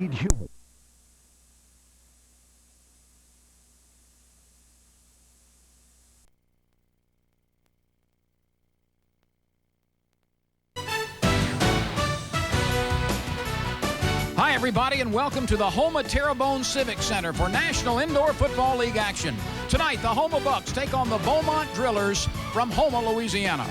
you. Hi, everybody, and welcome to the Houma Terrebonne Civic Center for National Indoor Football League action. Tonight, the Houma Bucks take on the Beaumont Drillers from Houma, Louisiana.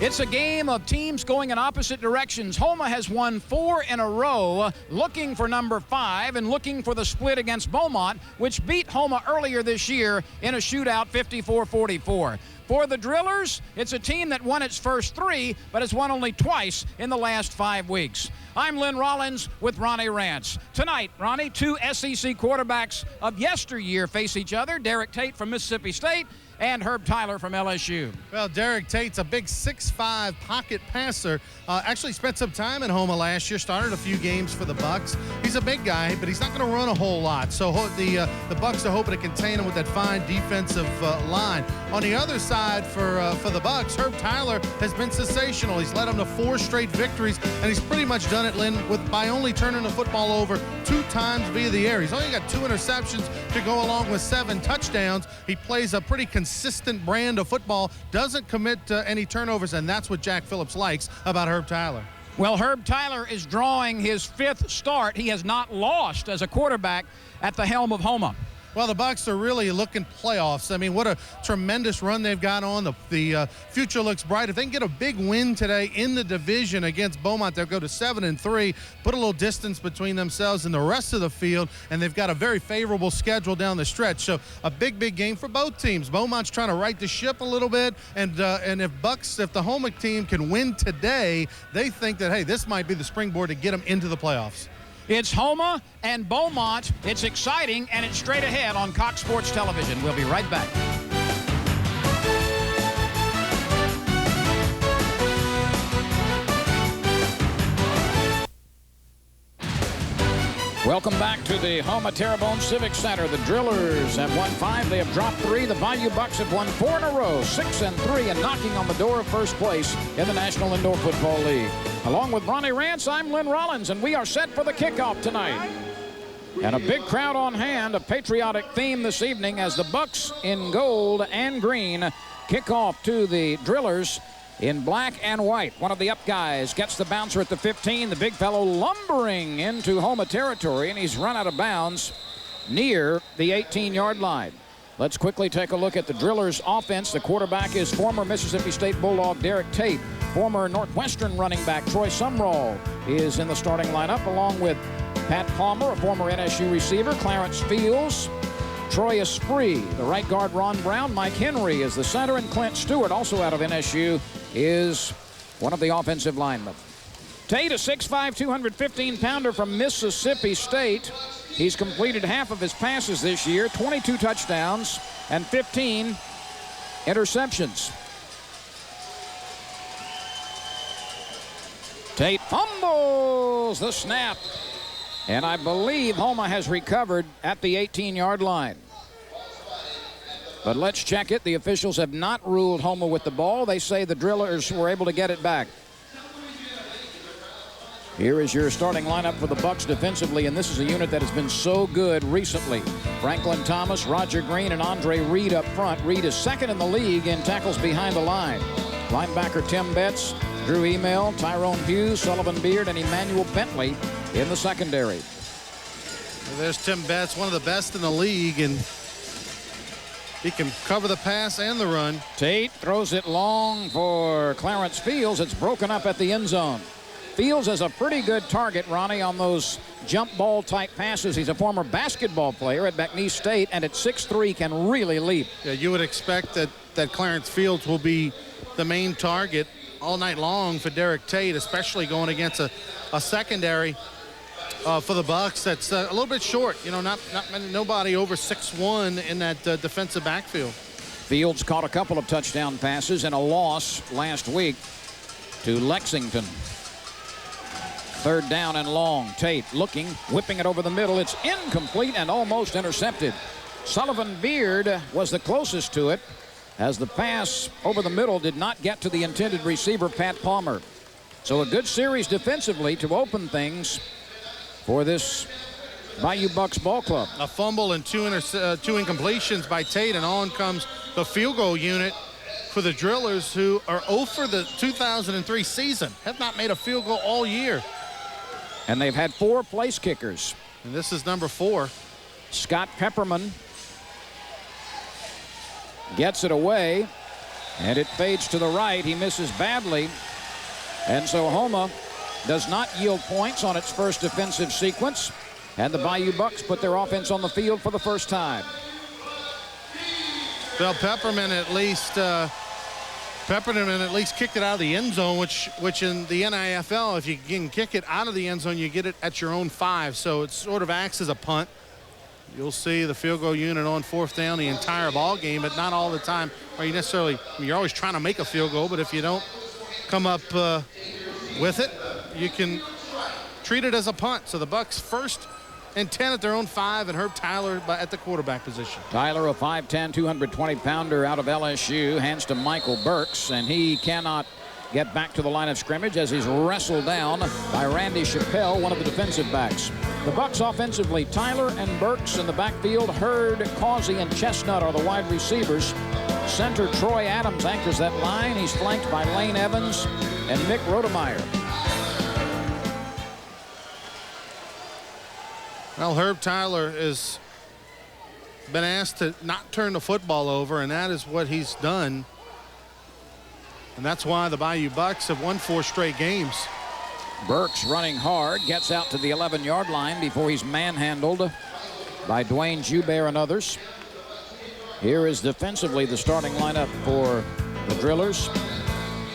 It's a game of teams going in opposite directions. Houma has won 4 in a row, looking for number 5 and looking for the split against Beaumont, which beat Houma earlier this year in a shootout 54-44. For the Drillers, it's a team that won its first 3, but has won only twice in the last 5 weeks. I'm Lynn Rollins with Ronnie Rance. Tonight, Ronnie, 2 SEC quarterbacks of yesteryear face each other. Derrick Tate from Mississippi State and Herb Tyler from LSU. Well, Derrick Tate's a big 6'5" pocket passer. Actually spent some time in Houma last year, started a few games for the Bucks. He's a big guy, but he's not going to run a whole lot. So the Bucks are hoping to contain him with that fine defensive line. On the other side for the Bucks, Herb Tyler has been sensational. He's led them to 4 straight victories, and he's pretty much done it, Lynn, by only turning the football over 2 times via the air. He's only got 2 interceptions to go along with 7 touchdowns. He plays a pretty consistent brand of football, doesn't commit any turnovers, and that's what Jack Phillips likes about Herb Tyler. Well, Herb Tyler is drawing his 5th start. He has not lost as a quarterback at the helm of Houma. Well, the Bucks are really looking playoffs. I mean, what a tremendous run they've got on. The future looks bright. If they can get a big win today in the division against Beaumont, they'll go to 7-3, put a little distance between themselves and the rest of the field, and they've got a very favorable schedule down the stretch. So a big game for both teams. Beaumont's trying to right the ship a little bit, and if the Houma team can win today, they think that, hey, this might be the springboard to get them into the playoffs. It's Houma and Beaumont. It's exciting, and it's straight ahead on Cox Sports Television. We'll be right back. Welcome back to the Houma Terrebonne Civic Center. The Drillers have won 5. They have dropped 3. The Bayou Bucks have won 4 in a row, 6-3, and knocking on the door of first place in the National Indoor Football League. Along with Ronnie Rance, I'm Lynn Rollins, and we are set for the kickoff tonight. And a big crowd on hand, a patriotic theme this evening as the Bucks in gold and green kick off to the Drillers in black and white. One of the up guys gets the bouncer at the 15. The big fellow lumbering into Houma territory, and he's run out of bounds near the 18-yard line. Let's quickly take a look at the Drillers' offense. The quarterback is former Mississippi State Bulldog Derrick Tate. Former Northwestern running back Troy Sumrall is in the starting lineup, along with Pat Palmer, a former NSU receiver, Clarence Fields, Troy Esprit, the right guard Ron Brown, Mike Henry is the center, and Clint Stewart, also out of NSU, is one of the offensive linemen. Tate, a 6'5", 215-pounder from Mississippi State. He's completed half of his passes this year, 22 touchdowns and 15 interceptions. Tate fumbles the snap, and I believe Houma has recovered at the 18-yard line. But let's check it. The officials have not ruled Houma with the ball. They say the Drillers were able to get it back. Here is your starting lineup for the Bucks defensively, and this is a unit that has been so good recently. Franklin Thomas, Roger Green, and Andre Reed up front. Reed is second in the league in tackles behind the line. Linebacker Tim Betts, Drew Email, Tyrone Hughes, Sullivan Beard, and Emmanuel Bentley in the secondary. Well, there's Tim Betts, one of the best in the league, and he can cover the pass and the run. Tate throws it long for Clarence Fields. It's broken up at the end zone. Fields is a pretty good target, Ronnie, on those jump ball type passes. He's a former basketball player at McNeese State, and at 6'3" can really leap. Yeah, you would expect that Clarence Fields will be the main target all night long for Derrick Tate, especially going against a secondary for the Bucks that's a little bit short. You know, nobody over 6'1" in that defensive backfield. Fields caught a couple of touchdown passes in a loss last week to Lexington. 3rd down and long. Tate looking, whipping it over the middle. It's incomplete and almost intercepted. Sullivan Beard was the closest to it, as the pass over the middle did not get to the intended receiver, Pat Palmer. So a good series defensively to open things for this Bayou Bucks ball club. A fumble and two incompletions by Tate, and on comes the field goal unit for the Drillers, who are 0 for the 2003 season. Have not made a field goal all year. And they've had 4 place kickers. And this is number 4. Scott Pepperman gets it away, and it fades to the right. He misses badly. And so Houma does not yield points on its first defensive sequence. And the Bayou Bucks put their offense on the field for the first time. Well, Pepperman at least kicked it out of the end zone, which in the NIFL, if you can kick it out of the end zone, you get it at your own 5. So it sort of acts as a punt. You'll see the field goal unit on 4th down the entire ball game, but not all the time are you necessarily, you're always trying to make a field goal, but if you don't come up with it, you can treat it as a punt. So the Bucks 1st and 10 at their own 5, and Herb Tyler at the quarterback position. Tyler, a 5'10", 220-pounder out of LSU, hands to Michael Burks, and he cannot get back to the line of scrimmage as he's wrestled down by Randy Chappelle, one of the defensive backs. The Bucks offensively, Tyler and Burks in the backfield. Hurd, Causey, and Chestnut are the wide receivers. Center Troy Adams anchors that line. He's flanked by Lane Evans and Mick Rodemeyer. Well, Herb Tyler has been asked to not turn the football over, and that is what he's done. And that's why the Bayou Bucks have won 4 straight games. Burks running hard, gets out to the 11-yard line before he's manhandled by Dwayne Joubert and others. Here is defensively the starting lineup for the Drillers.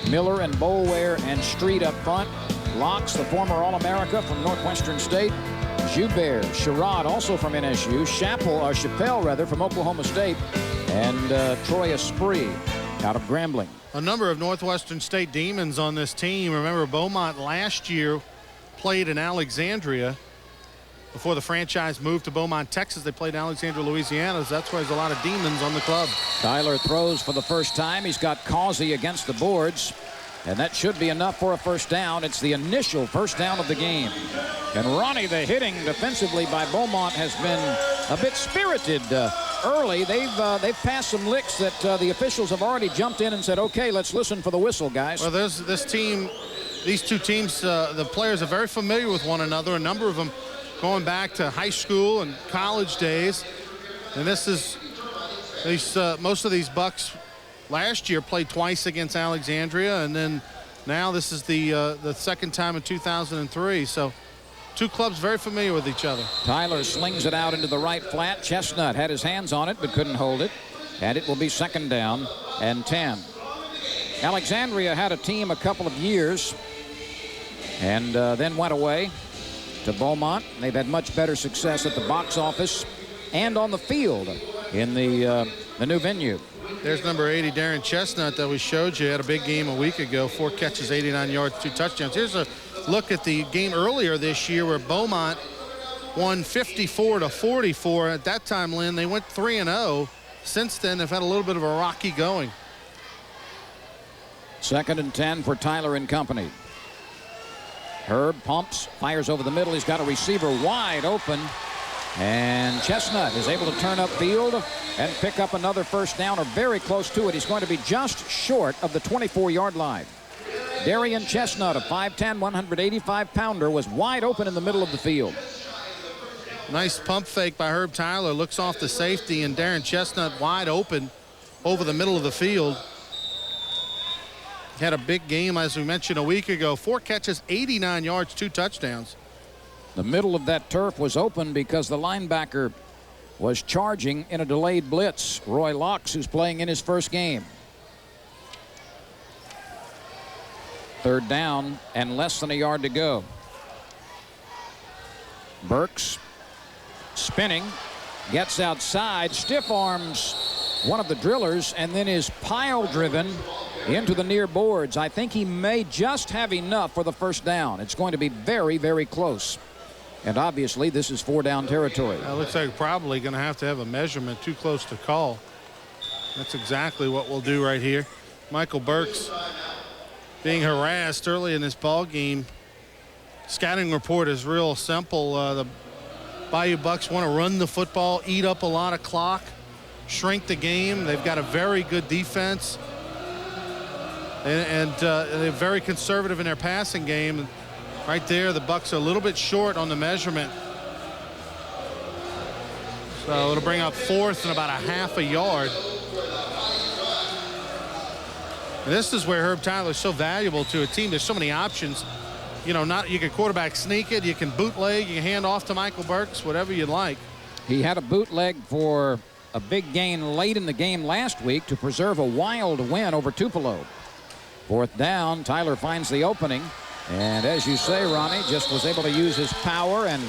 Miller and Boulware and Street up front. Locks, the former All-America from Northwestern State. Joubert, Sherrod, also from NSU. Chappelle from Oklahoma State. And Troy Esprit out of Grambling. A number of Northwestern State Demons on this team. Remember, Beaumont last year played in Alexandria. Before the franchise moved to Beaumont, Texas, they played in Alexandria, Louisiana. So that's why there's a lot of Demons on the club. Tyler throws for the first time. He's got Causey against the boards. And that should be enough for a first down. It's the initial first down of the game. And Ronnie, the hitting defensively by Beaumont has been a bit spirited early. They've passed some licks that the officials have already jumped in and said, okay, let's listen for the whistle, guys. Well, there's this team, these two teams, the players are very familiar with one another. A number of them going back to high school and college days. And this is most of these Bucks last year played twice against Alexandria, and then now this is the second time in 2003. So two clubs very familiar with each other. Tyler slings it out into the right flat. Chestnut had his hands on it but couldn't hold it, and it will be 2nd down and 10. Alexandria had a team a couple of years and then went away to Beaumont. They've had much better success at the box office and on the field in the new venue. There's number 80, Darren Chestnut, that we showed you. Had a big game a week ago. 4 catches, 89 yards, 2 touchdowns. Here's a look at the game earlier this year where Beaumont won 54-44. At that time, Lynn, they went 3-0. Since then, they've had a little bit of a rocky going. 2nd and 10 for Tyler and company. Herb pumps, fires over the middle. He's got a receiver wide open. And Chestnut is able to turn upfield and pick up another first down, or very close to it. He's going to be just short of the 24-yard line. Darian Chestnut, a 5'10", 185-pounder, was wide open in the middle of the field. Nice pump fake by Herb Tyler. Looks off the safety, and Darren Chestnut wide open over the middle of the field. Had a big game, as we mentioned a week ago. 4 catches, 89 yards, 2 touchdowns. The middle of that turf was open because the linebacker was charging in a delayed blitz. Roy Locks, who's playing in his first game. 3rd down and less than a yard to go. Burks spinning, gets outside, stiff arms one of the Drillers, and then is pile driven into the near boards. I think he may just have enough for the first down. It's going to be very, very close. And obviously, this is 4-down territory. It looks like probably going to have a measurement too close to call. That's exactly what we'll do right here. Michael Burks being harassed early in this ball game. scouting report is real simple. The Bayou Bucks want to run the football, eat up a lot of clock, shrink the game. They've got a very good defense, and they're very conservative in their passing game. Right there, the Bucks are a little bit short on the measurement. So it'll bring up 4th and about a half a yard. And this is where Herb Tyler is so valuable to a team. There's so many options. You know, you can quarterback sneak it, you can bootleg, you can hand off to Michael Burks, whatever you'd like. He had a bootleg for a big gain late in the game last week to preserve a wild win over Tupelo. 4th down, Tyler finds the opening. And as you say, Ronnie, just was able to use his power and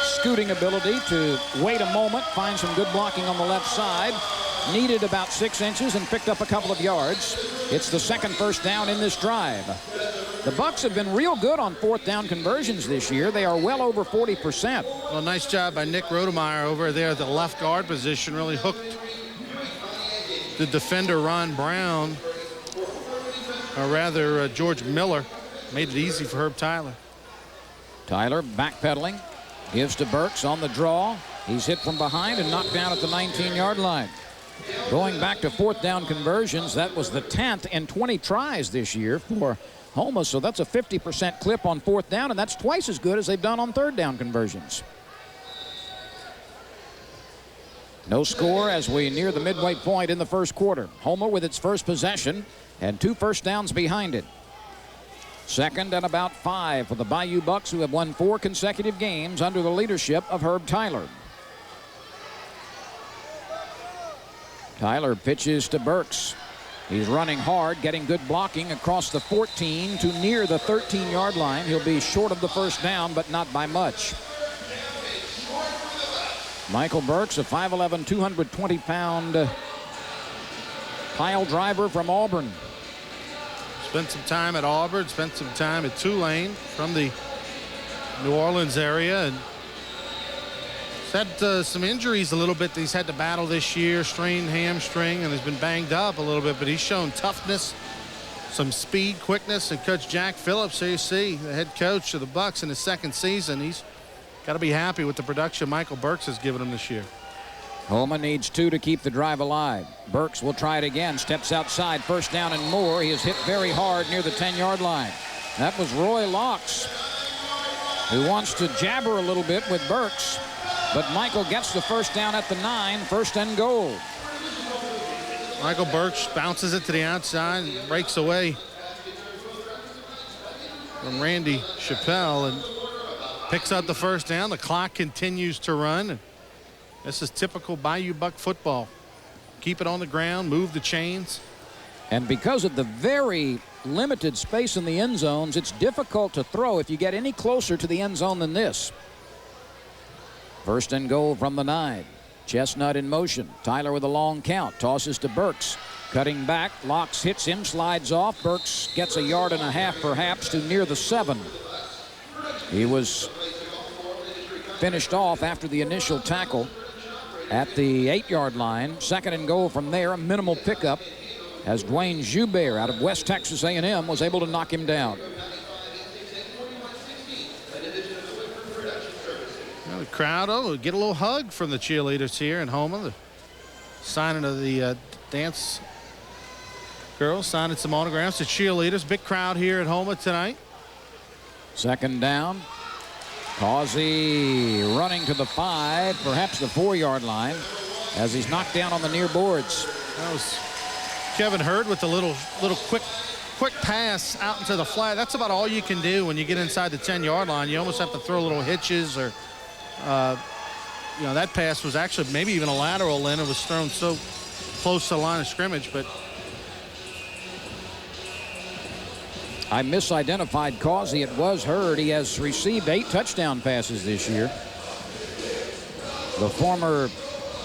scooting ability to wait a moment, find some good blocking on the left side. Needed about 6 inches and picked up a couple of yards. It's the second first down in this drive. The Bucks have been real good on 4th down conversions this year. They are well over 40%. Well, nice job by Nick Rodemeyer over there at the left guard position. Really hooked the defender, Ron Brown, or rather George Miller. Made it easy for Herb Tyler. Tyler backpedaling. Gives to Burks on the draw. He's hit from behind and knocked down at the 19-yard line. Going back to 4th down conversions, that was the 10th in 20 tries this year for Houma, so that's a 50% clip on 4th down, and that's twice as good as they've done on 3rd down conversions. No score as we near the midway point in the first quarter. Houma with its first possession and 2 first downs behind it. 2nd and about 5 for the Bayou Bucks, who have won 4 consecutive games under the leadership of Herb Tyler. Tyler pitches to Burks. He's running hard, getting good blocking across the 14 to near the 13-yard line. He'll be short of the first down, but not by much. Michael Burks, a 5'11", 220-pound pile driver from Auburn. Spent some time at Auburn, spent some time at Tulane from the New Orleans area, and he's had some injuries a little bit that he's had to battle this year, strained hamstring, and has been banged up a little bit, but he's shown toughness, some speed, quickness, and Coach Jack Phillips, so you see, the head coach of the Bucks in his 2nd season, he's got to be happy with the production Michael Burks has given him this year. Houma needs 2 to keep the drive alive. Burks will try it again, steps outside, first down and more. He is hit very hard near the 10-yard line. That was Roy Locks, who wants to jabber a little bit with Burks, but Michael gets the first down at the 9, 1st and goal. Michael Burks bounces it to the outside and breaks away from Randy Chappelle and picks up the first down. The clock continues to run. This is typical Bayou Buck football. Keep it on the ground, move the chains. And because of the very limited space in the end zones, it's difficult to throw if you get any closer to the end zone than this. 1st and goal from the 9. Chestnut in motion. Tyler with a long count. Tosses to Burks. Cutting back. Locks hits him. Slides off. Burks gets a yard and a half perhaps to near the 7. He was finished off after the initial tackle at the 8-yard line. 2nd and goal from there. A minimal pickup as Dwayne Joubert out of West Texas A&M was able to knock him down. Well, the crowd will get a little hug from the cheerleaders here in Houma. The signing of the dance girls, signing some autographs. The cheerleaders, big crowd here at Houma tonight. 2nd down. Causey running to the 5, perhaps the 4-yard line, as he's knocked down on the near boards. That was Kevin Hurd with the little quick pass out into the flat. That's about all you can do when you get inside the 10-yard line. You almost have to throw little hitches, or you know, that pass was actually maybe even a lateral in. It was thrown so close to the line of scrimmage, but I misidentified Causey. It was Hurd. He has received 8 touchdown passes this year. The former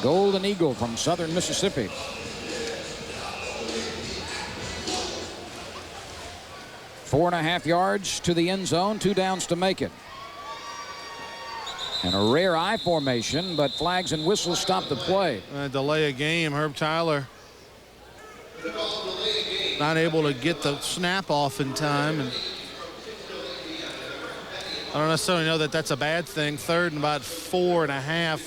Golden Eagle from Southern Mississippi. Four and a half yards to the end zone, 2 downs to make it. And a rare I formation, but flags and whistles stop the play. Delay a game. Herb Tyler not able to get the snap off in time. And I don't necessarily know that that's a bad thing. 3rd and about 4.5.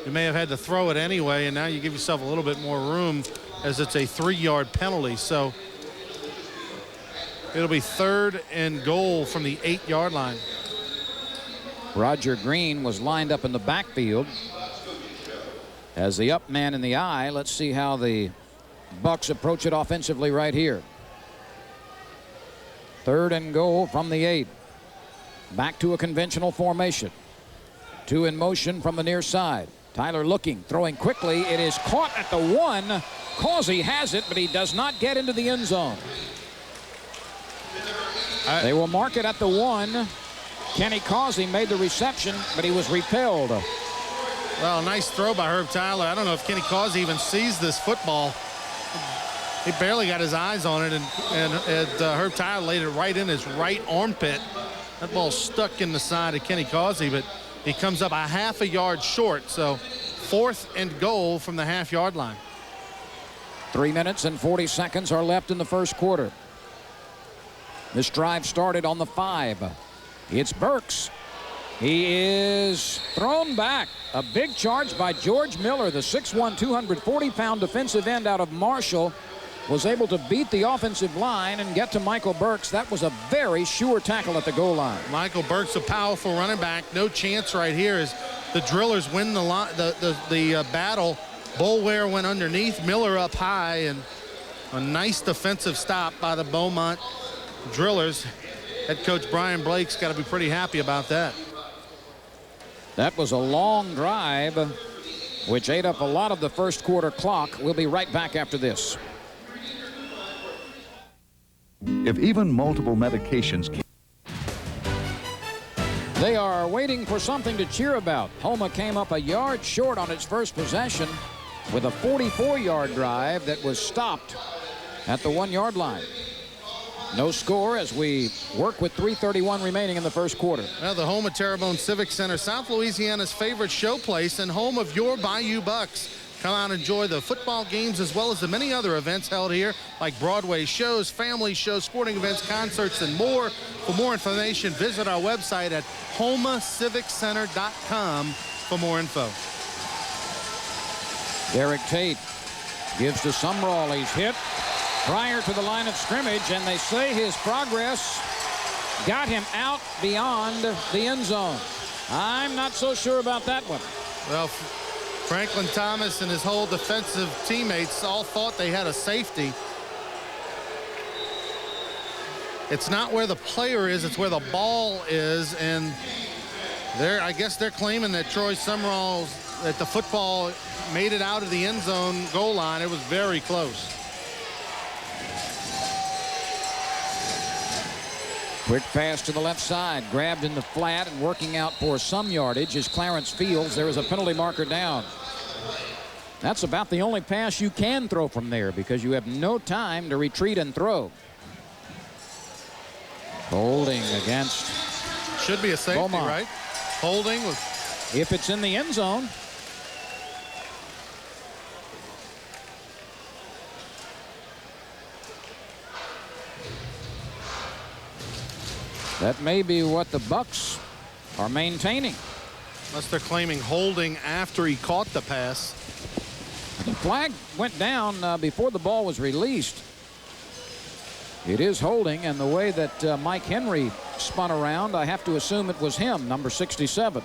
You may have had to throw it anyway, and now you give yourself a little bit more room as it's a 3-yard penalty. So it'll be 3rd and goal from the 8-yard line. Roger Green was lined up in the backfield as the up man in the eye. Let's see how the Bucks approach it offensively right here. 3rd and goal from the 8. Back to a conventional formation. 2 in motion from the near side. Tyler looking, throwing quickly. It is caught at the 1. Causey has it, but he does not get into the end zone. They will mark it at the 1. Kenny Causey made the reception, but he was repelled. Well, nice throw by Herb Tyler. I don't know if Kenny Causey even sees this football. He barely got his eyes on it, and Herb Tyler laid it right in his right armpit. That ball stuck in the side of Kenny Causey, but he comes up a half a yard short. So 4th and goal from the half-yard line. 3 minutes and 40 seconds are left in the first quarter. This drive started on the 5. It's Burks. He is thrown back. A big charge by George Miller, the 6'1", 240-pound defensive end out of Marshall, was able to beat the offensive line and get to Michael Burks. That was a very sure tackle at the goal line. Michael Burks, a powerful running back. No chance right here as the Drillers win the battle. Boulware went underneath, Miller up high, and a nice defensive stop by the Beaumont Drillers. Head coach Brian Blake's got to be pretty happy about that. That was a long drive, which ate up a lot of the first quarter clock. We'll be right back after this. If even multiple medications can... They are waiting for something to cheer about. Houma came up a yard short on its first possession with a 44-yard drive that was stopped at the 1-yard line. No score as we work with 3:31 remaining in the first quarter. Well, the home of Terrebonne Civic Center, South Louisiana's favorite showplace and home of your Bayou Bucks. Come out and enjoy the football games as well as the many other events held here, like Broadway shows, family shows, sporting events, concerts, and more. For more information, visit our website at HoumaCivicCenter.com for more info. Derrick Tate gives to Sumrall. He's hit prior to the line of scrimmage, and they say his progress got him out beyond the end zone. I'm not so sure about that one. Well, Franklin Thomas and his whole defensive teammates all thought they had a safety. It's not where the player is, it's where the ball is, and I guess they're claiming that Troy Sumrall, that the football made it out of the end zone goal line. It was very close. Quick pass to the left side, grabbed in the flat and working out for some yardage is Clarence Fields. There is a penalty marker down. That's about the only pass you can throw from there because you have no time to retreat and throw. Holding against should be a safety, Beaumont. right? Holding with, if it's in the end zone. That may be what the Bucks are maintaining. Unless they're claiming holding after he caught the pass. The flag went down before the ball was released. It is holding, and the way that Mike Henry spun around, I have to assume it was him, number 67.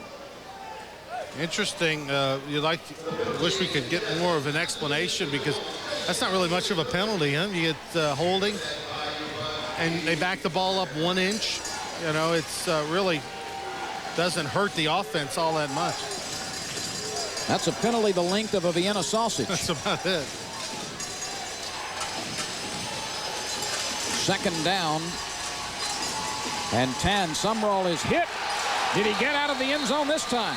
Interesting. Wish we could get more of an explanation because that's not really much of a penalty. Huh? You get holding, and they back the ball up 1 inch. You know, it's really doesn't hurt the offense all that much. That's a penalty the length of a Vienna sausage. That's about it. Second down and 10. Sumrall is hit. Did he get out of the end zone this time?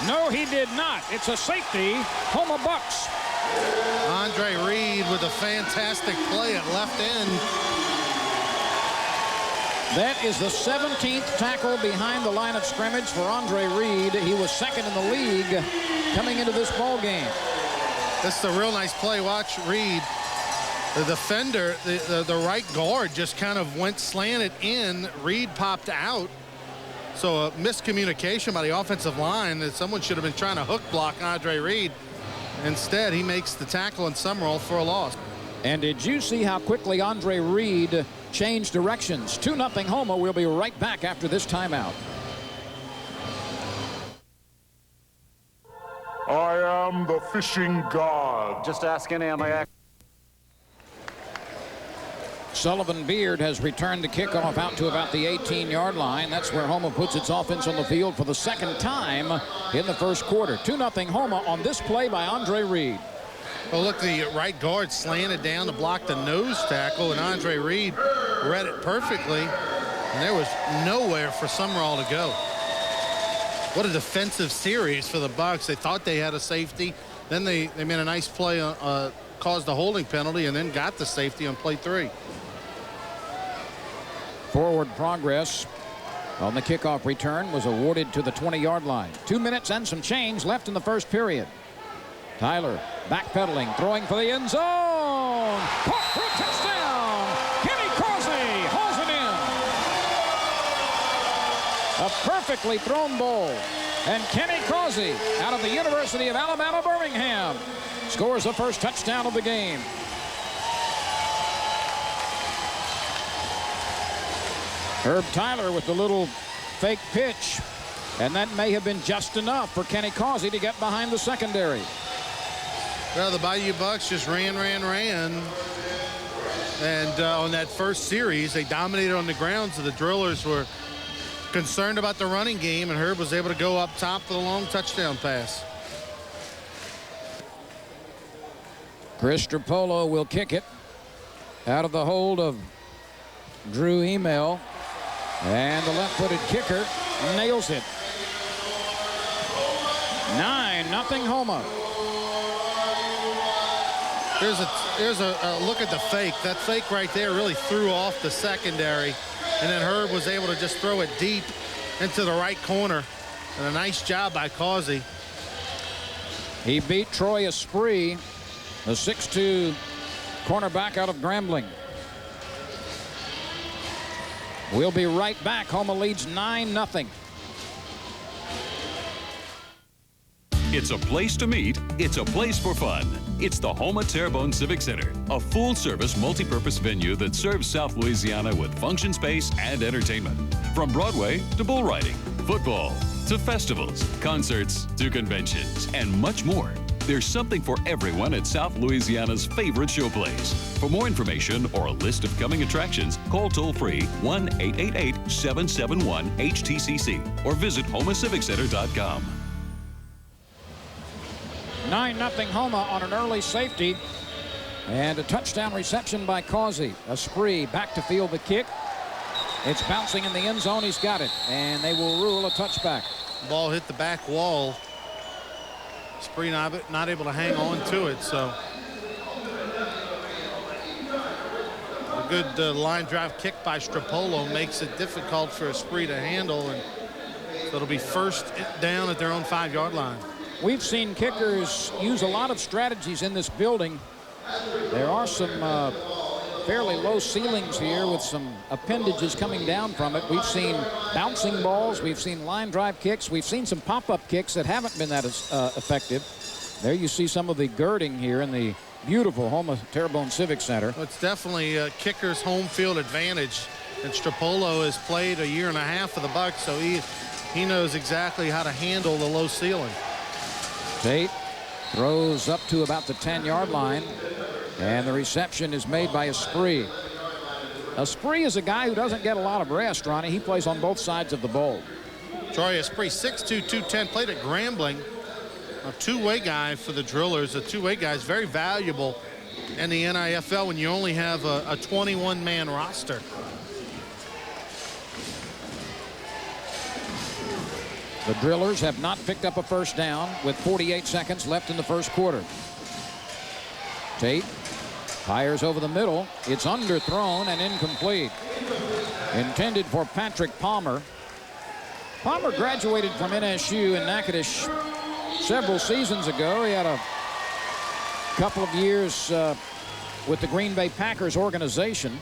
No, he did not. It's a safety. Houma Bucks. Andre Reed with a fantastic play at left end. That is the 17th tackle behind the line of scrimmage for Andre Reed. He was second in the league coming into this ball game. This is a real nice play. Watch Reed. The defender, the right guard just kind of went slanted in. Reed popped out. So a miscommunication by the offensive line that someone should have been trying to hook block Andre Reed. Instead, he makes the tackle and Summerall for a loss. And did you see how quickly Andre Reed changed directions? 2-0 Houma. We'll be right back after this timeout. I am the fishing god. Just ask any of my... Sullivan Beard has returned the kickoff out to about the 18-yard line. That's where Houma puts its offense on the field for the second time in the first quarter. 2-0 Houma on this play by Andre Reed. Well, look, the right guard slanted down to block the nose tackle, and Andre Reed read it perfectly, and there was nowhere for Summerall to go. What a defensive series for the Bucks. They thought they had a safety. Then they made a nice play, caused a holding penalty, and then got the safety on play 3. Forward progress on the kickoff return was awarded to the 20-yard line. 2 minutes and some change left in the first period. Tyler backpedaling, throwing for the end zone. Caught for a touchdown. Kenny Causey hauls it in. A perfectly thrown ball. And Kenny Causey out of the University of Alabama, Birmingham, scores the first touchdown of the game. Herb Tyler with the little fake pitch, and that may have been just enough for Kenny Causey to get behind the secondary. Well, the Bayou Bucks just ran. And on that first series, they dominated on the ground, so the Drillers were concerned about the running game, and Herb was able to go up top for the long touchdown pass. Chris Stropolo will kick it out of the hold of Drew Email. And the left-footed kicker nails it. 9-0 Houma. There's a look at the fake. That fake right there really threw off the secondary. And then Herb was able to just throw it deep into the right corner. And a nice job by Causey. He beat Troy Esprit, the 6'2" cornerback out of Grambling. We'll be right back. Houma leads 9-0. It's a place to meet. It's a place for fun. It's the Houma Terrebonne Civic Center, a full-service, multi-purpose venue that serves South Louisiana with function space and entertainment. From Broadway to bull riding, football, to festivals, concerts, to conventions, and much more. There's something for everyone at South Louisiana's favorite showplace. For more information or a list of coming attractions, call toll-free 1-888-771-HTCC or visit HoumaCivicCenter.com. 9-0 Houma on an early safety. And a touchdown reception by Causey. Esprit back to field the kick. It's bouncing in the end zone. He's got it. And they will rule a touchback. Ball hit the back wall. Esprit not able to hang on to it, so a good line drive kick by Stropolo makes it difficult for Esprit to handle, and so it'll be first down at their own 5-yard line. We've seen kickers use a lot of strategies in this building. There are some fairly low ceilings here with some appendages coming down from it. We've seen bouncing balls. We've seen line drive kicks. We've seen some pop-up kicks that haven't been that effective. There you see some of the girding here in the beautiful Houma Terrebonne Civic Center. Well, it's definitely a kicker's home field advantage. And Stropolo has played a year and a half for the Bucks, so he knows exactly how to handle the low ceiling. Tate throws up to about the 10-yard line. And the reception is made by Esprit. Esprit is a guy who doesn't get a lot of rest, Ronnie. He plays on both sides of the ball. Troy Esprit, 6'2", 210, played at Grambling. A two-way guy for the Drillers. A two-way guy is very valuable in the NIFL when you only have a 21-man roster. The Drillers have not picked up a first down with 48 seconds left in the first quarter. Tate fires over the middle. It's underthrown and incomplete. Intended for Patrick Palmer. Palmer graduated from NSU in Natchitoches several seasons ago. He had a couple of years with the Green Bay Packers organization.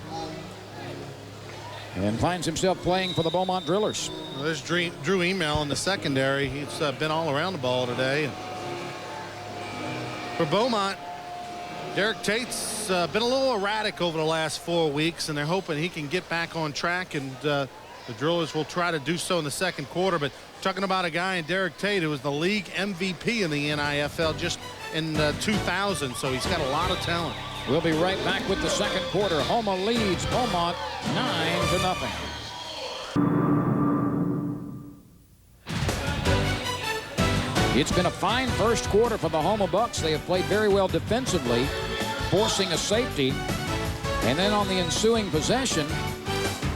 and finds himself playing for the Beaumont Drillers. Well, there's Drew Email in the secondary. He's been all around the ball today. For Beaumont, Derrick Tate's been a little erratic over the last 4 weeks, and they're hoping he can get back on track, and the Drillers will try to do so in the second quarter. But talking about a guy in Derrick Tate who was the league MVP in the NIFL just in 2000, so he's got a lot of talent. We'll be right back with the second quarter. Houma leads Beaumont 9-0. It's been a fine first quarter for the Houma Bucks. They have played very well defensively, forcing a safety. And then on the ensuing possession,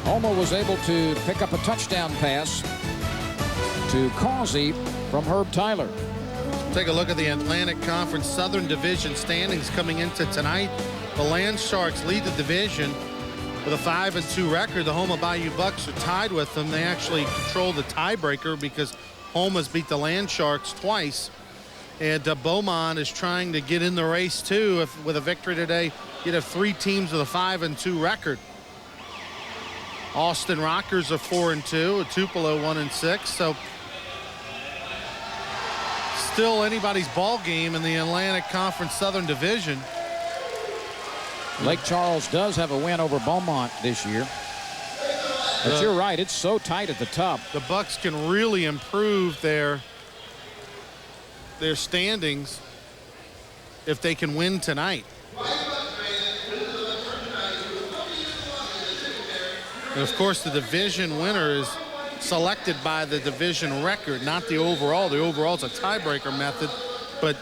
Houma was able to pick up a touchdown pass to Causey from Herb Tyler. Take a look at the Atlantic Conference Southern Division standings coming into tonight. The Land Sharks lead the division with a 5-2 record. The Houma Bayou Bucks are tied with them. They actually control the tiebreaker because Houma's beat the Land Sharks twice. And Beaumont is trying to get in the race too. If with a victory today, you'd have 3 teams with a 5-2 record. Austin Rockers are 4-2, Tupelo 1-6. So still anybody's ball game in the Atlantic Conference Southern Division. Lake Charles does have a win over Beaumont this year. But you're right, it's so tight at the top. The Bucks can really improve their standings if they can win tonight. And of course, the division winner is selected by the division record, not the overall. The overall is a tiebreaker method, but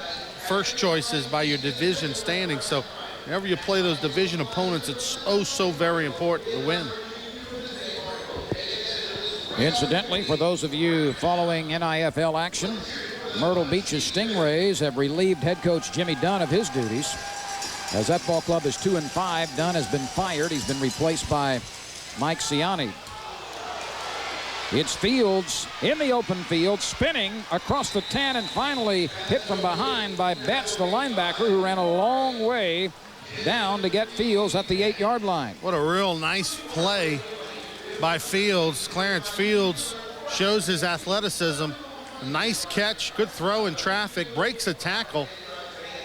first choice is by your division standing. So whenever you play those division opponents, it's so very important to win. Incidentally, for those of you following NIFL action, Myrtle Beach's Stingrays have relieved head coach Jimmy Dunn of his duties. As that ball club is 2-5, Dunn has been fired. He's been replaced by Mike Ciani. It's Fields in the open field, spinning across the 10, and finally hit from behind by Betts, the linebacker, who ran a long way down to get Fields at the 8-yard line. What a real nice play by Fields. Clarence Fields shows his athleticism. A nice catch, good throw in traffic, breaks a tackle,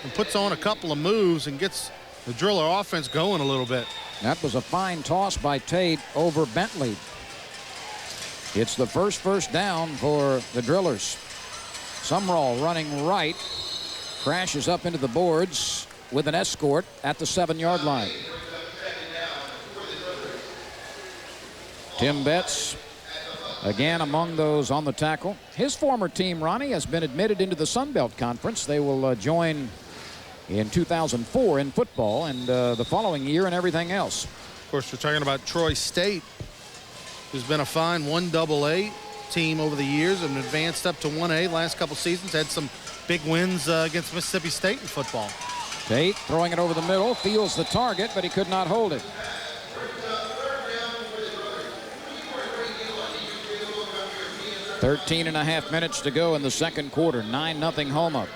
and puts on a couple of moves and gets the Driller offense going a little bit. That was a fine toss by Tate over Bentley. It's the first down for the Drillers. Sumrall running right, crashes up into the boards with an escort at the 7-yard line. Tim Betts again among those on the tackle. His former team, Ronnie, has been admitted into the Sun Belt Conference. They will join in 2004 in football, and the following year in everything else. Of course, we're talking about Troy State, who's been a fine 1AA team over the years and advanced up to 1A last couple seasons. Had some big wins against Mississippi State in football. Tate throwing it over the middle, feels the target, but he could not hold it. .13.5 minutes to go in the second quarter. 9-0 Houma.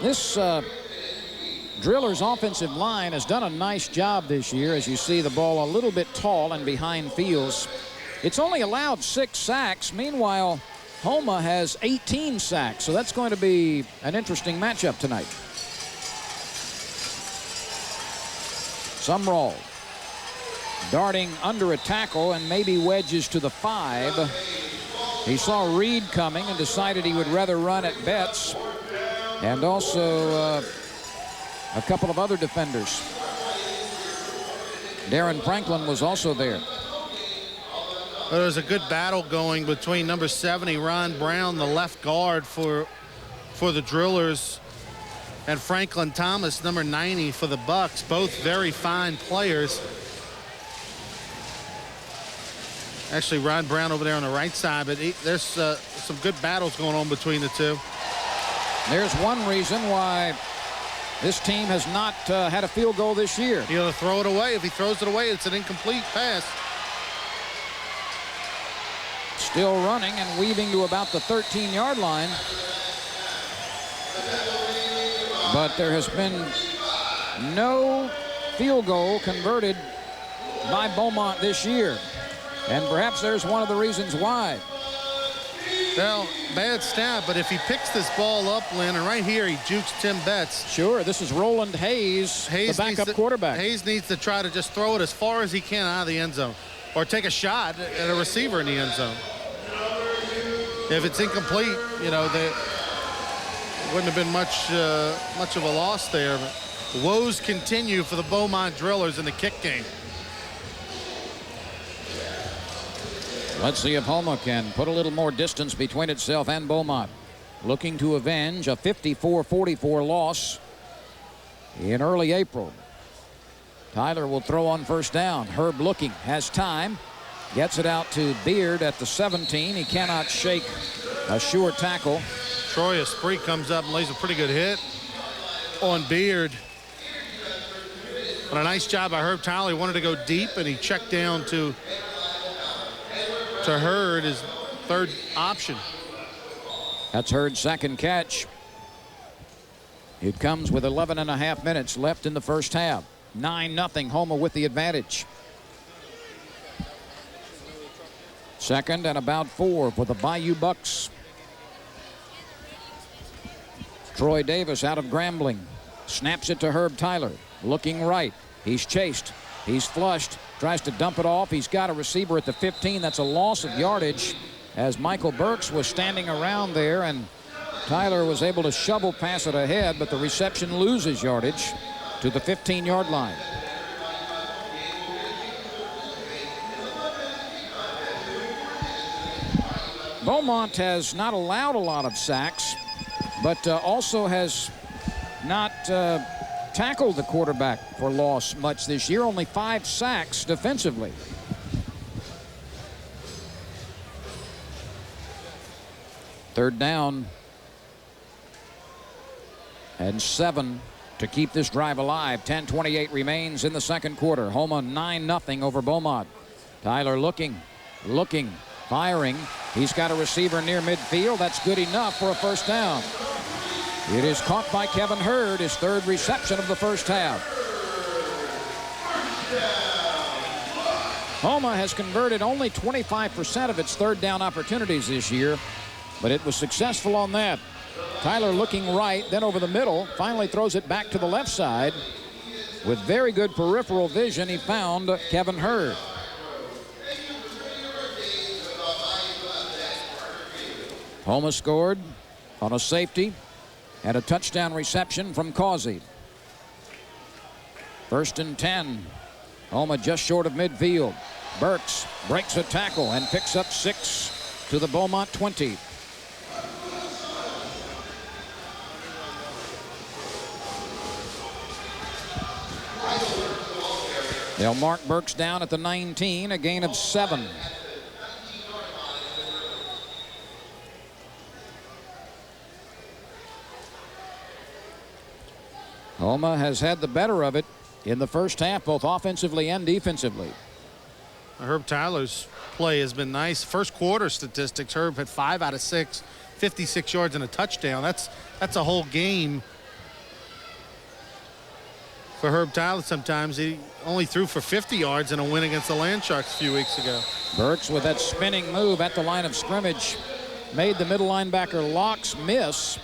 This Drillers offensive line has done a nice job this year. As you see, the ball a little bit tall and behind Fields. It's only allowed 6 sacks. Meanwhile, Houma has 18 sacks. So that's going to be an interesting matchup tonight. Sumrall darting under a tackle and maybe wedges to the 5. He saw Reed coming and decided he would rather run at Betts, and also a couple of other defenders. Darren Franklin was also there. There was a good battle going between number 70, Ron Brown, the left guard for the Drillers, and Franklin Thomas, number 90 for the Bucks. Both very fine players. Actually, Ron Brown over there on the right side, but there's some good battles going on between the two. There's one reason why this team has not had a field goal this year. He'll throw it away. If he throws it away, it's an incomplete pass. Still running and weaving to about the 13-yard line. But there has been no field goal converted by Beaumont this year. And perhaps there's one of the reasons why. Well, bad snap, but if he picks this ball up, Lynn, and right here he jukes Tim Betts. Sure, this is Roland Hayes, the backup quarterback. Hayes needs to try to just throw it as far as he can out of the end zone, or take a shot at a receiver in the end zone. If it's incomplete, you know, there wouldn't have been much of a loss there. But woes continue for the Beaumont Drillers in the kick game. Let's see if Houma can put a little more distance between itself and Beaumont. Looking to avenge a 54-44 loss in early April. Tyler will throw on first down. Herb looking, has time. Gets it out to Beard at the 17. He cannot shake a sure tackle. Troy Esprit comes up and lays a pretty good hit on Beard. But a nice job by Herb Tyler. He wanted to go deep, and he checked down to Hurd, his third option. That's Hurd's second catch. It comes with 11.5 minutes left in the first half. 9-0, Houma with the advantage. Second and about 4 for the Bayou Bucks. Troy Davis out of Grambling. Snaps it to Herb Tyler. Looking right. He's chased. He's flushed. Tries to dump it off. He's got a receiver at the 15. That's a loss of yardage as Michael Burks was standing around there, and Tyler was able to shovel pass it ahead, but the reception loses yardage to the 15-yard line. Beaumont has not allowed a lot of sacks, but also has not tackled the quarterback for loss much this year. Only 5 sacks defensively. Third down and 7 to keep this drive alive. 10:28 remains in the second quarter. Houma 9-0 over Beaumont. Tyler looking, firing. He's got a receiver near midfield. That's good enough for a first down. It is caught by Kevin Hurd, his third reception of the first half. Houma has converted only 25% of its third down opportunities this year, but it was successful on that. Tyler looking right, then over the middle, finally throws it back to the left side. With very good peripheral vision, he found Kevin Hurd. Houma scored on a safety and a touchdown reception from Causey. First and 10. Houma just short of midfield. Burks breaks a tackle and picks up 6 to the Beaumont 20. They'll mark Burks down at the 19, a gain of 7. Houma has had the better of it in the first half, both offensively and defensively. Herb Tyler's play has been nice. First quarter statistics, Herb had 5 out of 6, 56 yards and a touchdown. That's a whole game for Herb Tyler. Sometimes he only threw for 50 yards in a win against the Land Sharks a few weeks ago. Burks with that spinning move at the line of scrimmage made the middle linebacker Locks miss.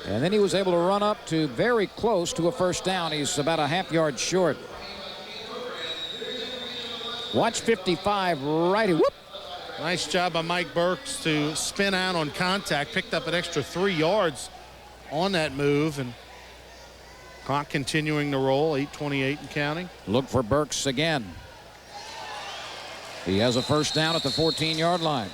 And then he was able to run up to very close to a first down. He's about a half yard short. Watch 55 righty. Whoop. Nice job by Mike Burks to spin out on contact. Picked up an extra 3 yards on that move. And clock continuing to roll. 8:28 and counting. Look for Burks again. He has a first down at the 14-yard line.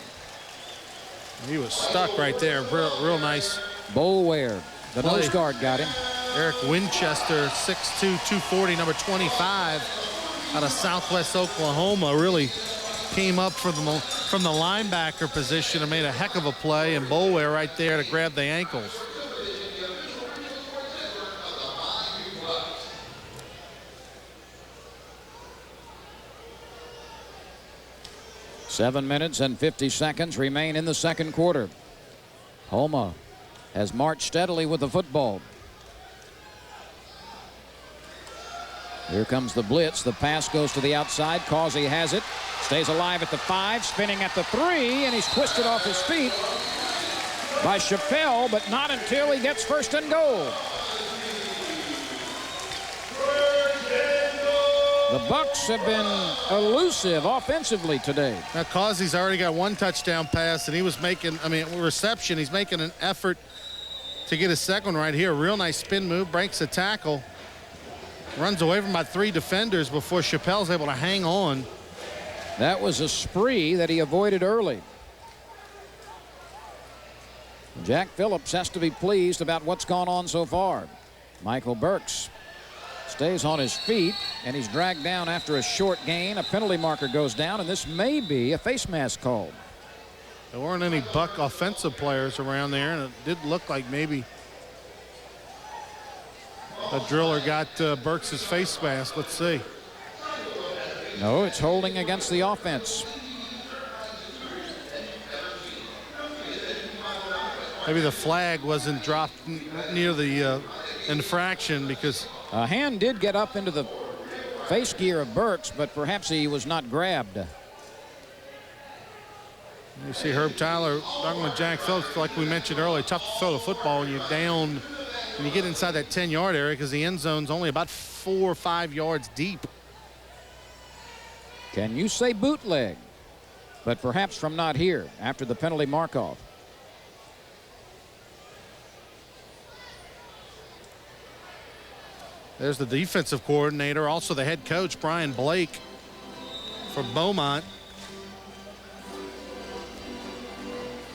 He was stuck right there. Real nice. Bolware, the nose guard, got him. Eric Winchester, 6'2", 240, number 25, out of Southwest Oklahoma, really came up from the linebacker position and made a heck of a play, and Bolware right there to grab the ankles. Seven minutes and 50 seconds remain in the second quarter. Houma has marched steadily with the football. Here comes the blitz. The pass goes to the outside. Causey has it. Stays alive at the 5, spinning at the 3, and he's twisted off his feet by Chappelle, but not until he gets first and goal. The Bucks have been elusive offensively today. Now, Causey's already got 1 touchdown pass, and he was making, reception. He's making an effort to get a second right here. Real nice spin move, breaks a tackle, runs away from about 3 defenders before Chappelle's able to hang on. That was a spree that he avoided early. Jack Phillips has to be pleased about what's gone on so far. Michael Burks stays on his feet, and he's dragged down after a short gain. A penalty marker goes down, and this may be a face mask call. There weren't any Buck offensive players around there, and it did look like maybe a driller got Burks' face mask. Let's see. No, it's holding against the offense. Maybe the flag wasn't dropped near the infraction, because a hand did get up into the face gear of Burks, but perhaps he was not grabbed. you see Herb Tyler talking with Jack Phillips, like we mentioned earlier. Tough to throw the football when you're down and you get inside that 10-yard area, because the end zone's only about 4 or 5 yards deep. Can you say bootleg? But perhaps from not here after the penalty mark-off. There's the defensive coordinator, also the head coach, Brian Blake, for Beaumont.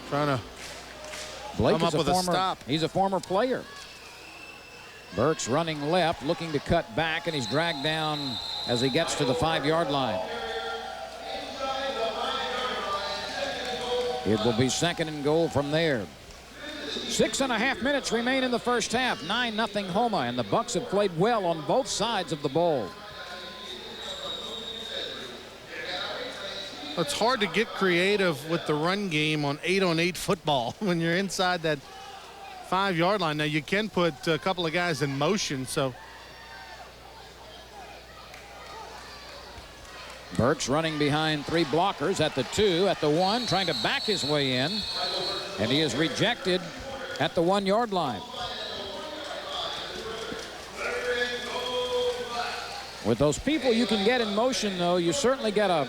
Trying to Blake come is up with a stop. He's a former player. Burks running left, looking to cut back, and he's dragged down as he gets to the 5-yard line. It will be 2nd and goal from there. 6.5 minutes remain in the first half. 9-0 Houma, and the Bucks have played well on both sides of the ball. It's hard to get creative with the run game on 8-on-8 football when you're inside that 5-yard line. Now, you can put a couple of guys in motion, so. Burks running behind 3 blockers at the 2, at the 1, trying to back his way in, and he is rejected at the 1-yard line. With those people you can get in motion, though, you certainly get an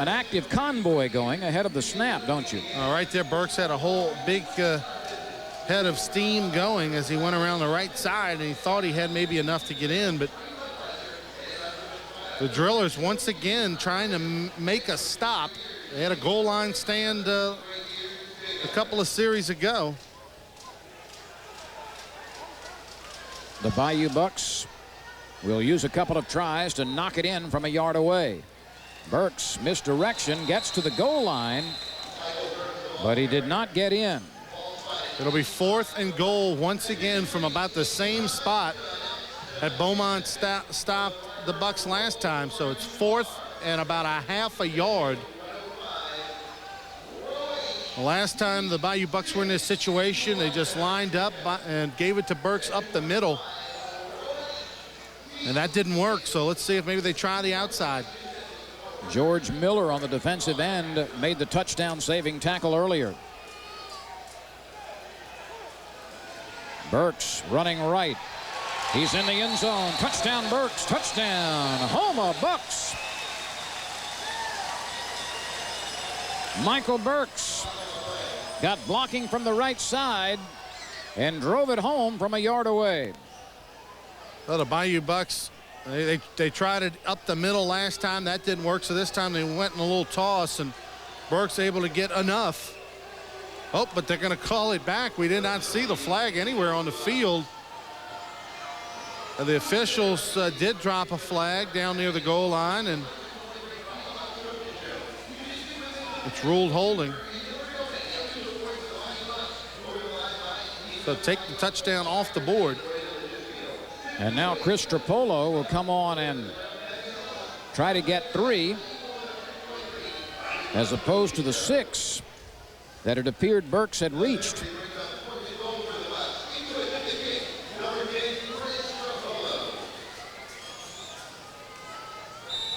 active convoy going ahead of the snap, don't you? Right there, Burks had a whole big head of steam going as he went around the right side, and he thought he had maybe enough to get in, but the Drillers once again trying to make a stop. They had a goal line stand a couple of series ago. The Bayou Bucks will use a couple of tries to knock it in from a yard away. Burks misdirection, gets to the goal line, but he did not get in. It'll be 4th and goal once again from about the same spot that Beaumont stopped the Bucks last time. So it's 4th and about a half a yard. The last time the Bayou Bucks were in this situation, they just lined up and gave it to Burks up the middle. And that didn't work, so let's see if maybe they try the outside. George Miller on the defensive end made the touchdown-saving tackle earlier. Burks running right. He's in the end zone. Touchdown Burks. Touchdown Houma Bucks. Michael Burks got blocking from the right side and drove it home from a yard away. Well, the Bayou Bucks, they tried it up the middle last time. That didn't work, so this time they went in a little toss, and Burks able to get enough. Oh, but they're going to call it back. We did not see the flag anywhere on the field. The officials did drop a flag down near the goal line, and it's ruled holding. So take the touchdown off the board. And now Chris Trapolo will come on and try to get 3 as opposed to the 6 that it appeared Burks had reached.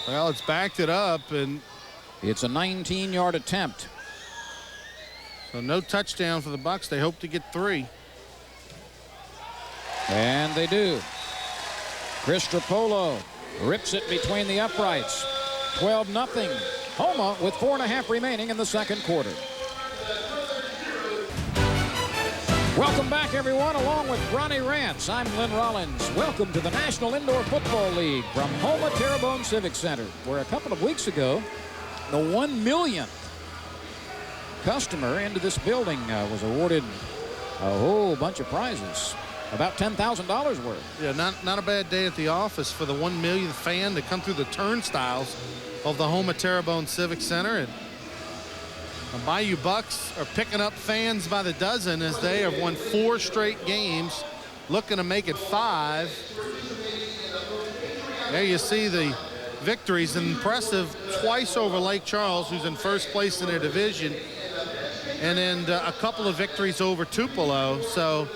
Well, it's backed it up, and it's a 19-yard attempt. So no touchdown for the Bucks. They hope to get 3. And they do. Chris Strapolo rips it between the uprights. 12-0. Houma with 4.5 remaining in the second quarter. Welcome back, everyone, along with Ronnie Rance. I'm Lynn Rollins. Welcome to the National Indoor Football League from Houma Terrebonne Civic Center, where a couple of weeks ago, the 1 millionth customer into this building was awarded a whole bunch of prizes, about $10,000 worth. Yeah, not a bad day at the office for the 1 millionth fan to come through the turnstiles of the Houma Terrebonne Civic Center. And the Bayou Bucks are picking up fans by the dozen as they have won 4 straight games, looking to make it 5. There you see the victories, impressive twice over Lake Charles, who's in first place in their division, and then a couple of victories over Tupelo. So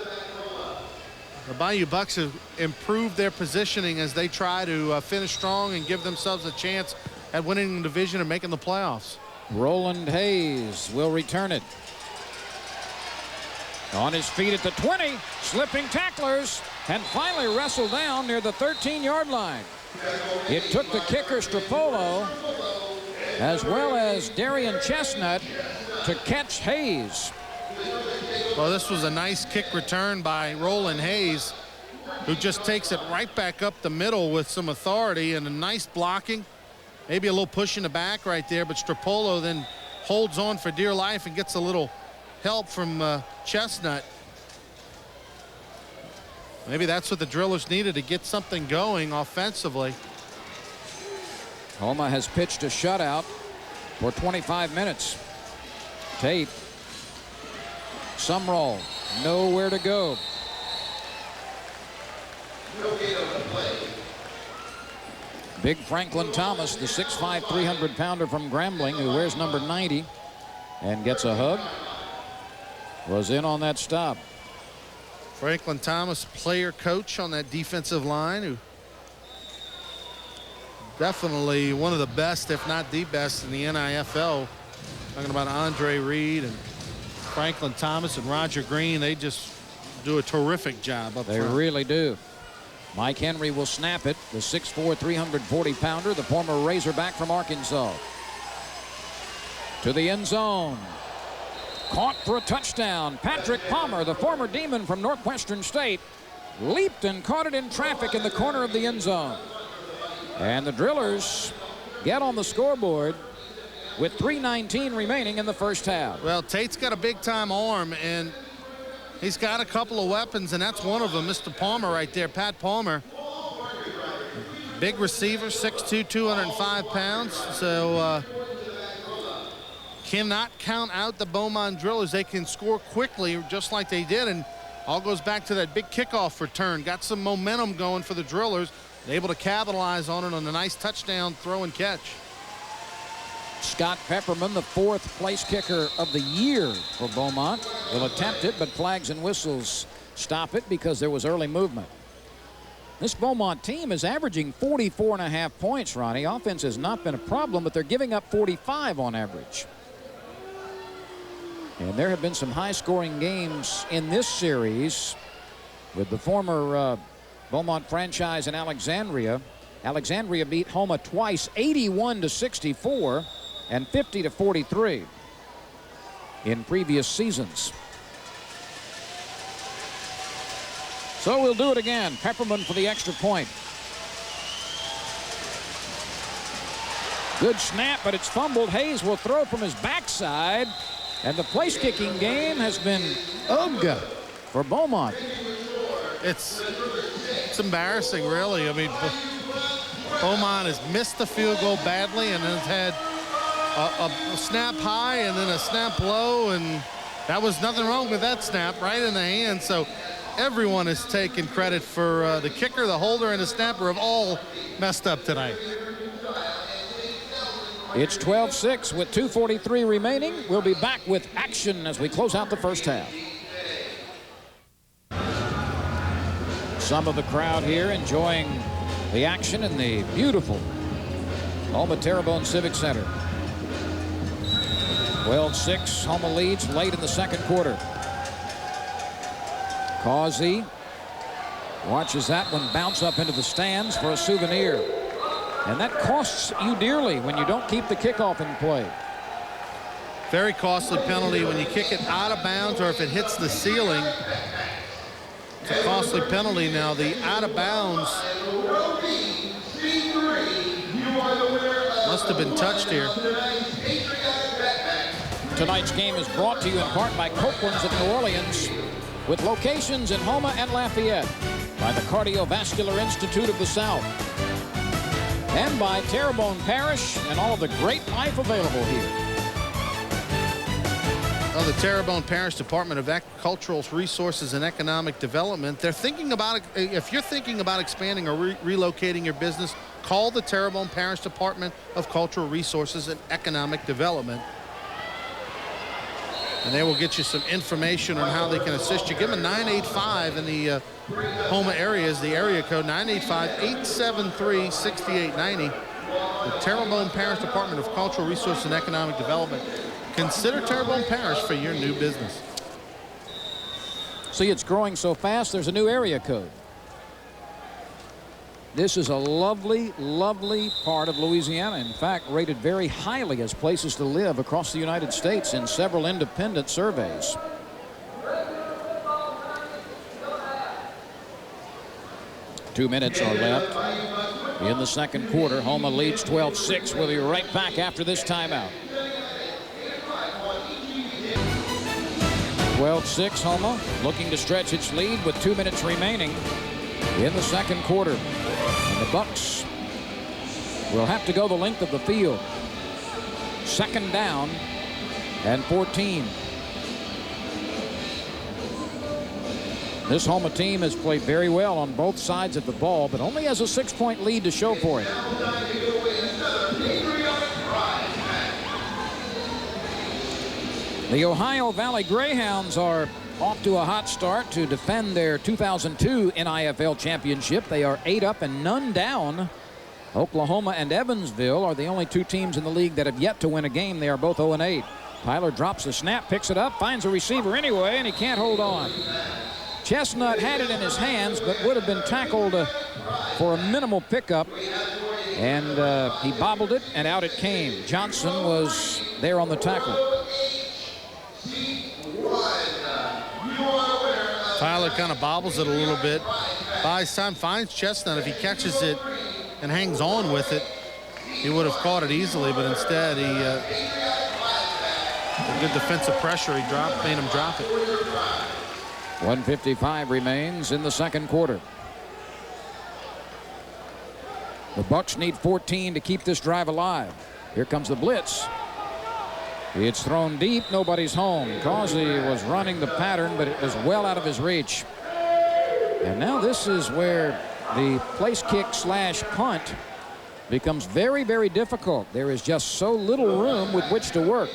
the Bayou Bucks have improved their positioning as they try to finish strong and give themselves a chance at winning the division and making the playoffs. Roland Hayes will return it. On his feet at the 20, slipping tacklers, and finally wrestled down near the 13-yard line. It took the kicker Strapolo as well as Darian Chestnut to catch Hayes. Well, this was a nice kick return by Roland Hayes, who just takes it right back up the middle with some authority and a nice blocking. Maybe a little push in the back right there, but Strapolo then holds on for dear life and gets a little help from Chestnut. Maybe that's what the Drillers needed to get something going offensively. Houma has pitched a shutout for 25 minutes. Tate. Sumrall. Nowhere to go. Big Franklin Thomas, the 6'5", 300-pounder from Grambling, who wears number 90 and gets a hug, was in on that stop. Franklin Thomas, player coach on that defensive line, who definitely one of the best, if not the best, in the NIFL. Talking about Andre Reed and Franklin Thomas and Roger Green. They just do a terrific job up front. They really do. Mike Henry will snap it, the 6'4", 340-pounder, the former Razorback from Arkansas. To the end zone. Caught for a touchdown. Patrick Palmer, the former Demon from Northwestern State, leaped and caught it in traffic in the corner of the end zone. And the Drillers get on the scoreboard with 3:19 remaining in the first half. Well, Tate's got a big-time arm, and he's got a couple of weapons, and that's one of them. Mr. Palmer right there, Pat Palmer. Big receiver, 6'2", 205 pounds. So cannot count out the Beaumont Drillers. They can score quickly just like they did, and all goes back to that big kickoff return. Got some momentum going for the Drillers. Able to capitalize on it on a nice touchdown throw and catch. Scott Pepperman, the 4th place kicker of the year for Beaumont, will attempt it, but flags and whistles stop it because there was early movement. This Beaumont team is averaging 44.5 points, Ronnie. Offense has not been a problem, but they're giving up 45 on average. And there have been some high-scoring games in this series with the former Beaumont franchise in Alexandria. Alexandria beat Houma twice, 81-64 and 50-43 in previous seasons. So we'll do it again. Pepperman for the extra point. Good snap, but it's fumbled. Hayes will throw from his backside, and the place-kicking game has been ugh for Beaumont. It's embarrassing, really. I mean, Beaumont has missed the field goal badly and has had a snap high and then a snap low, and that was nothing wrong with that snap, right in the hand. So everyone is taking credit for the kicker, the holder, and the snapper have all messed up tonight. It's 12-6 with 2:43 remaining. We'll be back with action as we close out the first half. Some of the crowd here enjoying the action in the beautiful Houma Terrebonne Civic Center. 12-6, Houma leads late in the second quarter. Causey watches that one bounce up into the stands for a souvenir. And that costs you dearly when you don't keep the kickoff in play. Very costly penalty when you kick it out of bounds or if it hits the ceiling. It's a costly penalty. Now the out of bounds must have been touched here. Tonight's game is brought to you in part by Copeland's of New Orleans, with locations in Houma and Lafayette, by the Cardiovascular Institute of the South, and by Terrebonne Parish and all of the great life available here. Well, the Terrebonne Parish Department of Agricultural Resources and Economic Development, they're thinking about, if you're thinking about expanding or relocating your business, call the Terrebonne Parish Department of Cultural Resources and Economic Development. And they will get you some information on how they can assist you. Give them a 985 in the Houma area is the area code, 985-873-6890. The Terrebonne Parish Department of Cultural Resources and Economic Development. Consider Terrebonne Parish for your new business. See, it's growing so fast, there's a new area code. This is a lovely, lovely part of Louisiana. In fact, rated very highly as places to live across the United States in several independent surveys. Two minutes are left in the second quarter. Houma leads 12-6. We'll be right back after this timeout. 12-6, Houma looking to stretch its lead with 2 minutes remaining in the second quarter. And the Bucks will have to go the length of the field. Second down and 14. This Houma team has played very well on both sides of the ball, but only has a 6-point lead to show for it. The Ohio Valley Greyhounds are off to a hot start to defend their 2002 NIFL championship. They are 8 up and none down. Oklahoma and Evansville are the only two teams in the league that have yet to win a game. They are both 0-8. Tyler drops the snap, picks it up, finds a receiver anyway, and he can't hold on. Chestnut had it in his hands, but would have been tackled for a minimal pickup. And he bobbled it, and out it came. Johnson was there on the tackle. Tyler kind of bobbles it a little bit. Buys time, finds Chestnut. If he catches it and hangs on with it, he would have caught it easily, but instead he a good defensive pressure. He made him drop it. 1:55 remains in the second quarter. The Bucks need 14 to keep this drive alive. Here comes the blitz. It's thrown deep. Nobody's home. Causey was running the pattern, but it was well out of his reach. And now this is where the place kick / punt becomes very, very difficult. There is just so little room with which to work.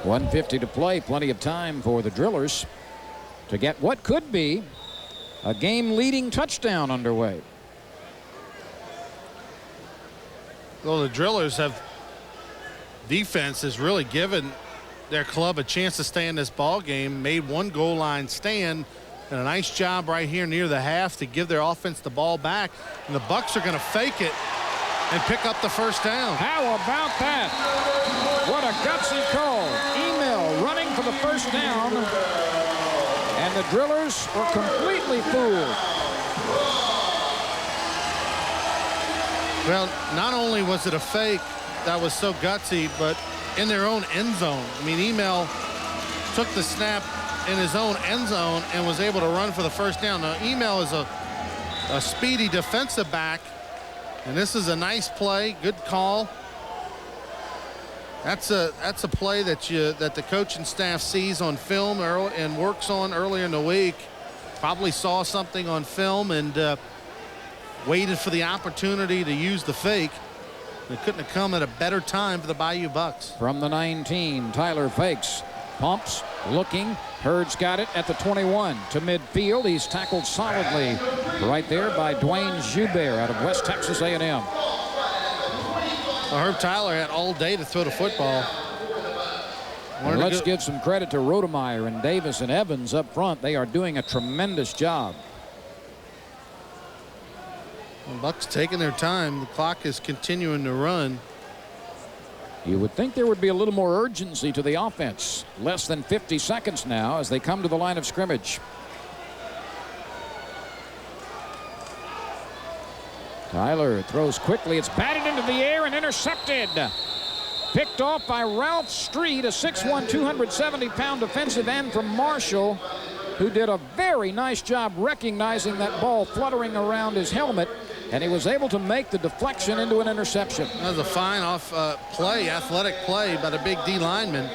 .150 to play. Plenty of time for the Drillers to get what could be a game-leading touchdown underway. Well, the Drillers defense has really given their club a chance to stay in this ball game. Made one goal line stand, and a nice job right here near the half to give their offense the ball back. And the Bucks are going to fake it and pick up the first down. How about that? What a gutsy call. Email running for the first down, and the Drillers were completely fooled. Well, not only was it a fake that was so gutsy, but in their own end zone. I mean, Email took the snap in his own end zone and was able to run for the first down. Now, Email is a speedy defensive back, and this is a nice play, good call. That's a play that the coaching staff sees on film and works on earlier in the week. Probably saw something on film and waited for the opportunity to use the fake. It couldn't have come at a better time for the Bayou Bucks. From the 19, Tyler fakes, Pumps, looking. Hurd's got it at the 21 to midfield. He's tackled solidly right there by Dwayne Joubert out of West Texas A&M. Well, Herb Tyler had all day to throw the football. And let's give some credit to Rodemeyer and Davis and Evans up front. They are doing a tremendous job. The Bucks taking their time. The clock is continuing to run. You would think there would be a little more urgency to the offense. Less than 50 seconds now as they come to the line of scrimmage. Tyler throws quickly. It's batted into the air and intercepted. Picked off by Ralph Street, a 6'1", 270-pound defensive end from Marshall, who did a very nice job recognizing that ball fluttering around his helmet, and he was able to make the deflection into an interception. That was a fine play, athletic play by the big D lineman.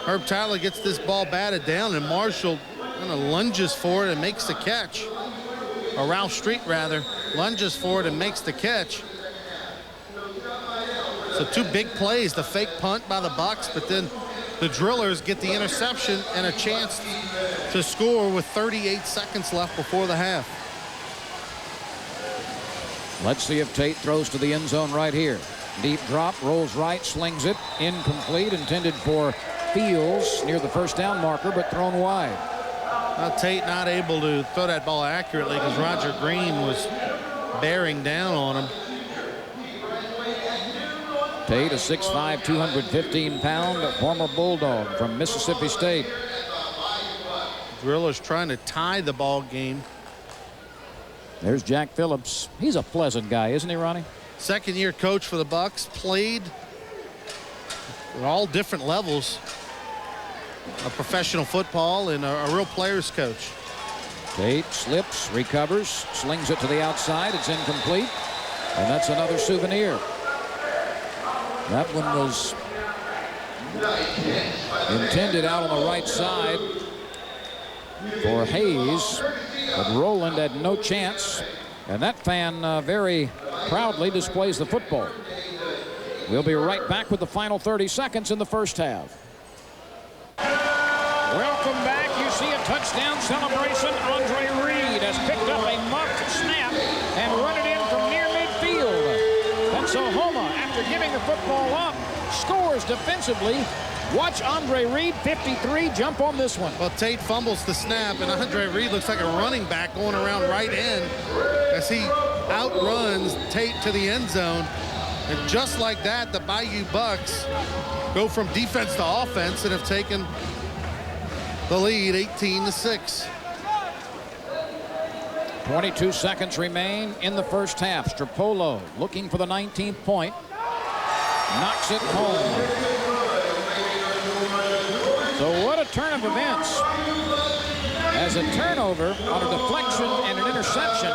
Herb Tyler gets this ball batted down, and Marshall kind of lunges for it and makes the catch. Or Ralph Street, rather, lunges for it and makes the catch. So two big plays, the fake punt by the Bucks, but then the Drillers get the interception and a chance to score with 38 seconds left before the half. Let's see if Tate throws to the end zone right here. Deep drop, rolls right, slings it. Incomplete, intended for Fields near the first down marker, but thrown wide. Tate not able to throw that ball accurately because Roger Green was bearing down on him. Tate, a 6'5", 215-pound former Bulldog from Mississippi State. Drillers trying to tie the ball game. There's Jack Phillips. He's a pleasant guy, isn't he, Ronnie? Second-year coach for the Bucks, played at all different levels of professional football and a real player's coach. Tate slips, recovers, slings it to the outside. It's incomplete, and that's another souvenir. That one was intended out on the right side for Hayes, but Rowland had no chance, and that fan very proudly displays the football. We'll be right back with the final 30 seconds in the first half. Welcome back. You see a touchdown celebration. Andre Reed has picked up a muffed snap and run it in from near midfield. And so Houma, after giving the football up, scores defensively. Watch Andre Reed, 53, jump on this one. Well, Tate fumbles the snap, and Andre Reed looks like a running back going around right end as he outruns Tate to the end zone. And just like that, the Bayou Bucks go from defense to offense and have taken the lead 18-6. 22 seconds remain in the first half. Strapolo looking for the 19th point. Knocks it home. So what a turn of events. As a turnover on a deflection and an interception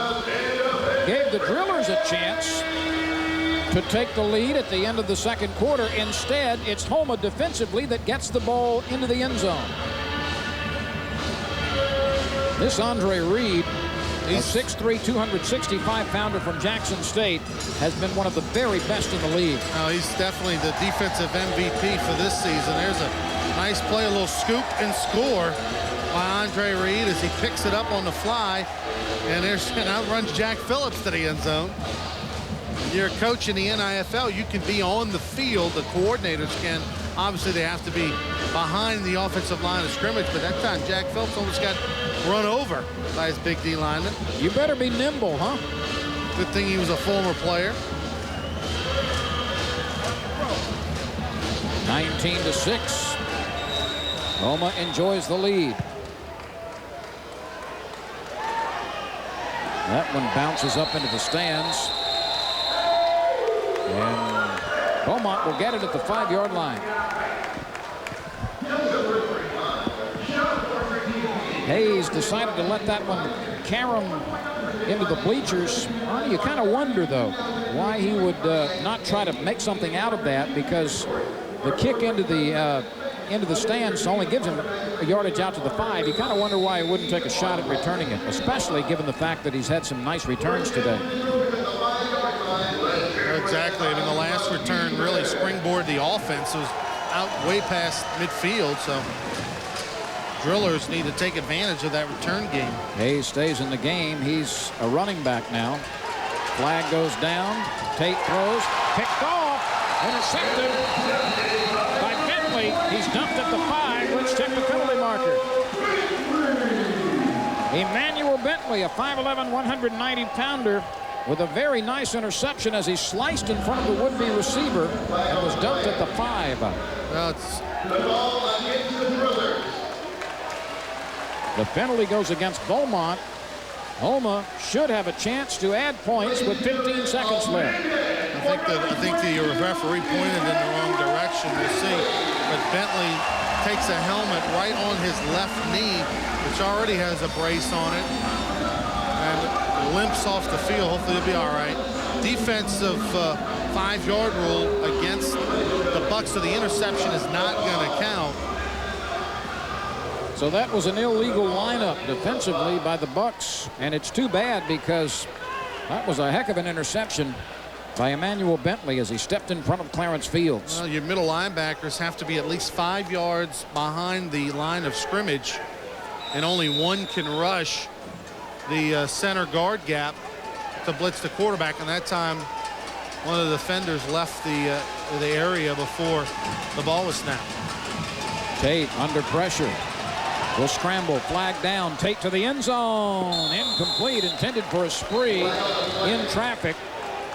gave the Drillers a chance to take the lead at the end of the second quarter. Instead, it's Houma defensively that gets the ball into the end zone. This Andre Reed, a 6'3", 265-pounder from Jackson State, has been one of the very best in the league. Oh, he's definitely the defensive MVP for this season. There's a nice play, a little scoop and score by Andre Reed as he picks it up on the fly, and outruns Jack Phillips to the end zone. You're a coach in the NIFL, you can be on the field, the coordinators can. Obviously, they have to be behind the offensive line of scrimmage, but that time Jack Phillips almost got run over by his big D lineman. You better be nimble, huh? Good thing he was a former player. 19-6. Houma enjoys the lead. That one bounces up into the stands. And Beaumont will get it at the 5-yard line. Hayes decided to let that one carom into the bleachers. Well, you kind of wonder, though, why he would not try to make something out of that, because the kick into the stands only gives him a yardage out to the 5. You kind of wonder why he wouldn't take a shot at returning it, especially given the fact that he's had some nice returns today. Exactly. I mean, the last return really springboarded the offense. It was out way past midfield, so Drillers need to take advantage of that return game. Hayes stays in the game. He's a running back now. Flag goes down. Tate throws. Picked off. Intercepted by Bentley. He's dumped at the 5. Let's check the penalty marker. Emmanuel Bentley, a 5'11", 190-pounder, with a very nice interception as he sliced in front of the would-be receiver and was dumped at the 5. Well, the penalty goes against Beaumont. Houma should have a chance to add points with 15 seconds left. I think the referee pointed in the wrong direction. We'll see. But Bentley takes a helmet right on his left knee, which already has a brace on it, and limps off the field. Hopefully he'll be all right. Defensive 5-yard rule against the Bucks, so the interception is not going to count. So that was an illegal lineup defensively by the Bucks, and it's too bad because that was a heck of an interception by Emmanuel Bentley as he stepped in front of Clarence Fields. Well, your middle linebackers have to be at least 5 yards behind the line of scrimmage, and only one can rush the center guard gap to blitz the quarterback. And that time, one of the defenders left the area before the ball was snapped. Tate under pressure. Will scramble, flag down, Tate to the end zone. Incomplete, intended for a spree in traffic.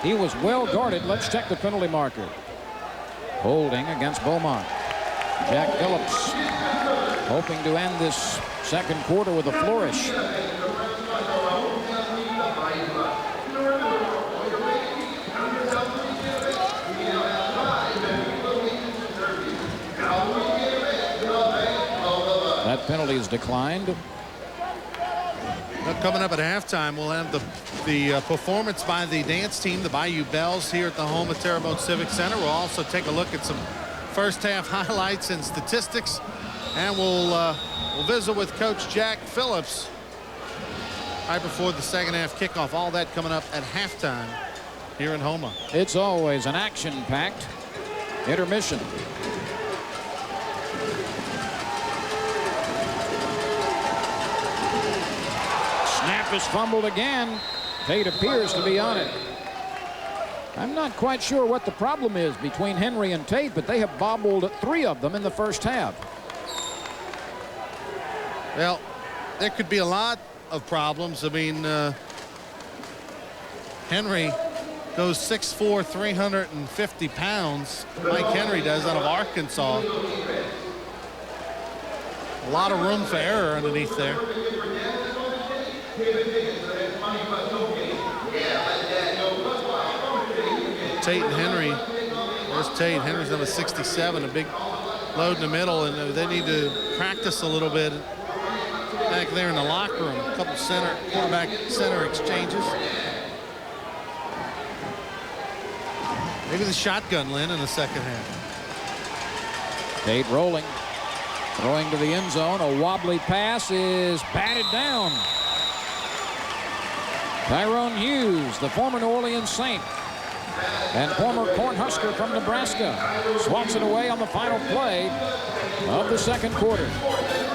He was well guarded. Let's check the penalty marker. Holding against Beaumont. Jack Phillips hoping to end this second quarter with a flourish. That penalty is declined. Now, coming up at halftime, we'll have the performance by the dance team, the Bayou Bells, here at the home of Terrebonne Civic Center. We'll also take a look at some first half highlights and statistics, and we'll visit with Coach Jack Phillips right before the second half kickoff. All that coming up at halftime here in Houma. It's always an action-packed intermission. Snap is fumbled again. Tate appears to be on it. I'm not quite sure what the problem is between Henry and Tate, but they have bobbled 3 of them in the first half. Well, there could be a lot of problems. I mean, Henry goes 6'4", 350 pounds. Mike Henry does, out of Arkansas. A lot of room for error underneath there. Tate and Henry. There's Tate. Henry's on a 67, a big load in the middle, and they need to practice a little bit back there in the locker room. A couple quarterback center exchanges. Maybe the shotgun, Lynn, in the second half. Tate rolling, throwing to the end zone. A wobbly pass is batted down. Tyrone Hughes, the former New Orleans Saint and former Cornhusker from Nebraska, swats it away on the final play of the second quarter.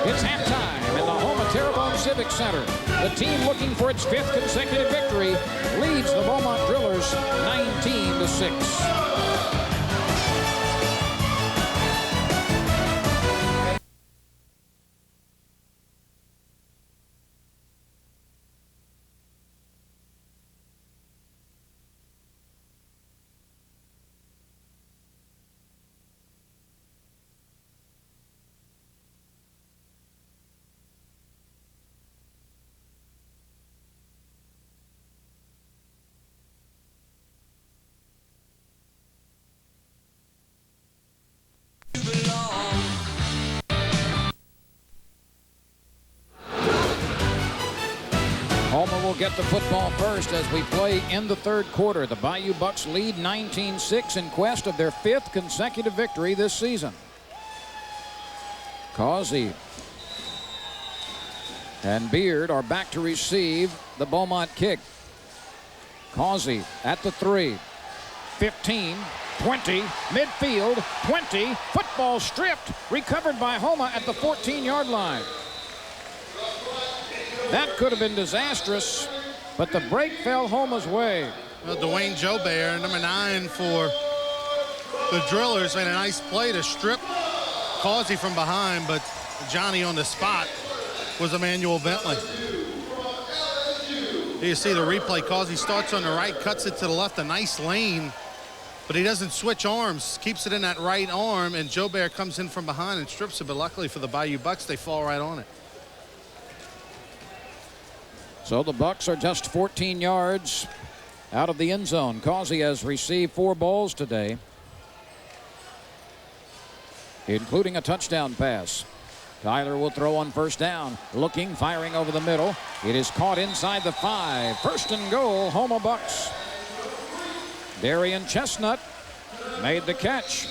It's halftime in the home of Terrebonne Civic Center. The team looking for its 5th consecutive victory leads the Beaumont Drillers 19-6. Houma will get the football first as we play in the third quarter. The Bayou Bucks lead 19-6 in quest of their 5th consecutive victory this season. Causey and Beard are back to receive the Beaumont kick. Causey at the 3, 15, 20, midfield, 20, football stripped, recovered by Houma at the 14-yard line. That could have been disastrous, but the break fell Houma's way. Well, Dwayne Joubert, number 9 for the Drillers, made a nice play to strip Causey from behind, but Johnny on the spot was Emmanuel Bentley. Here you see the replay. Causey starts on the right, cuts it to the left, a nice lane, but he doesn't switch arms, keeps it in that right arm, and Joubert comes in from behind and strips it, but luckily for the Bayou Bucks, they fall right on it. So the Bucks are just 14 yards out of the end zone. Causey has received 4 balls today, including a touchdown pass. Tyler will throw on first down. Looking, firing over the middle. It is caught inside the 5. First and goal, Houma Bucks. Darian Chestnut made the catch.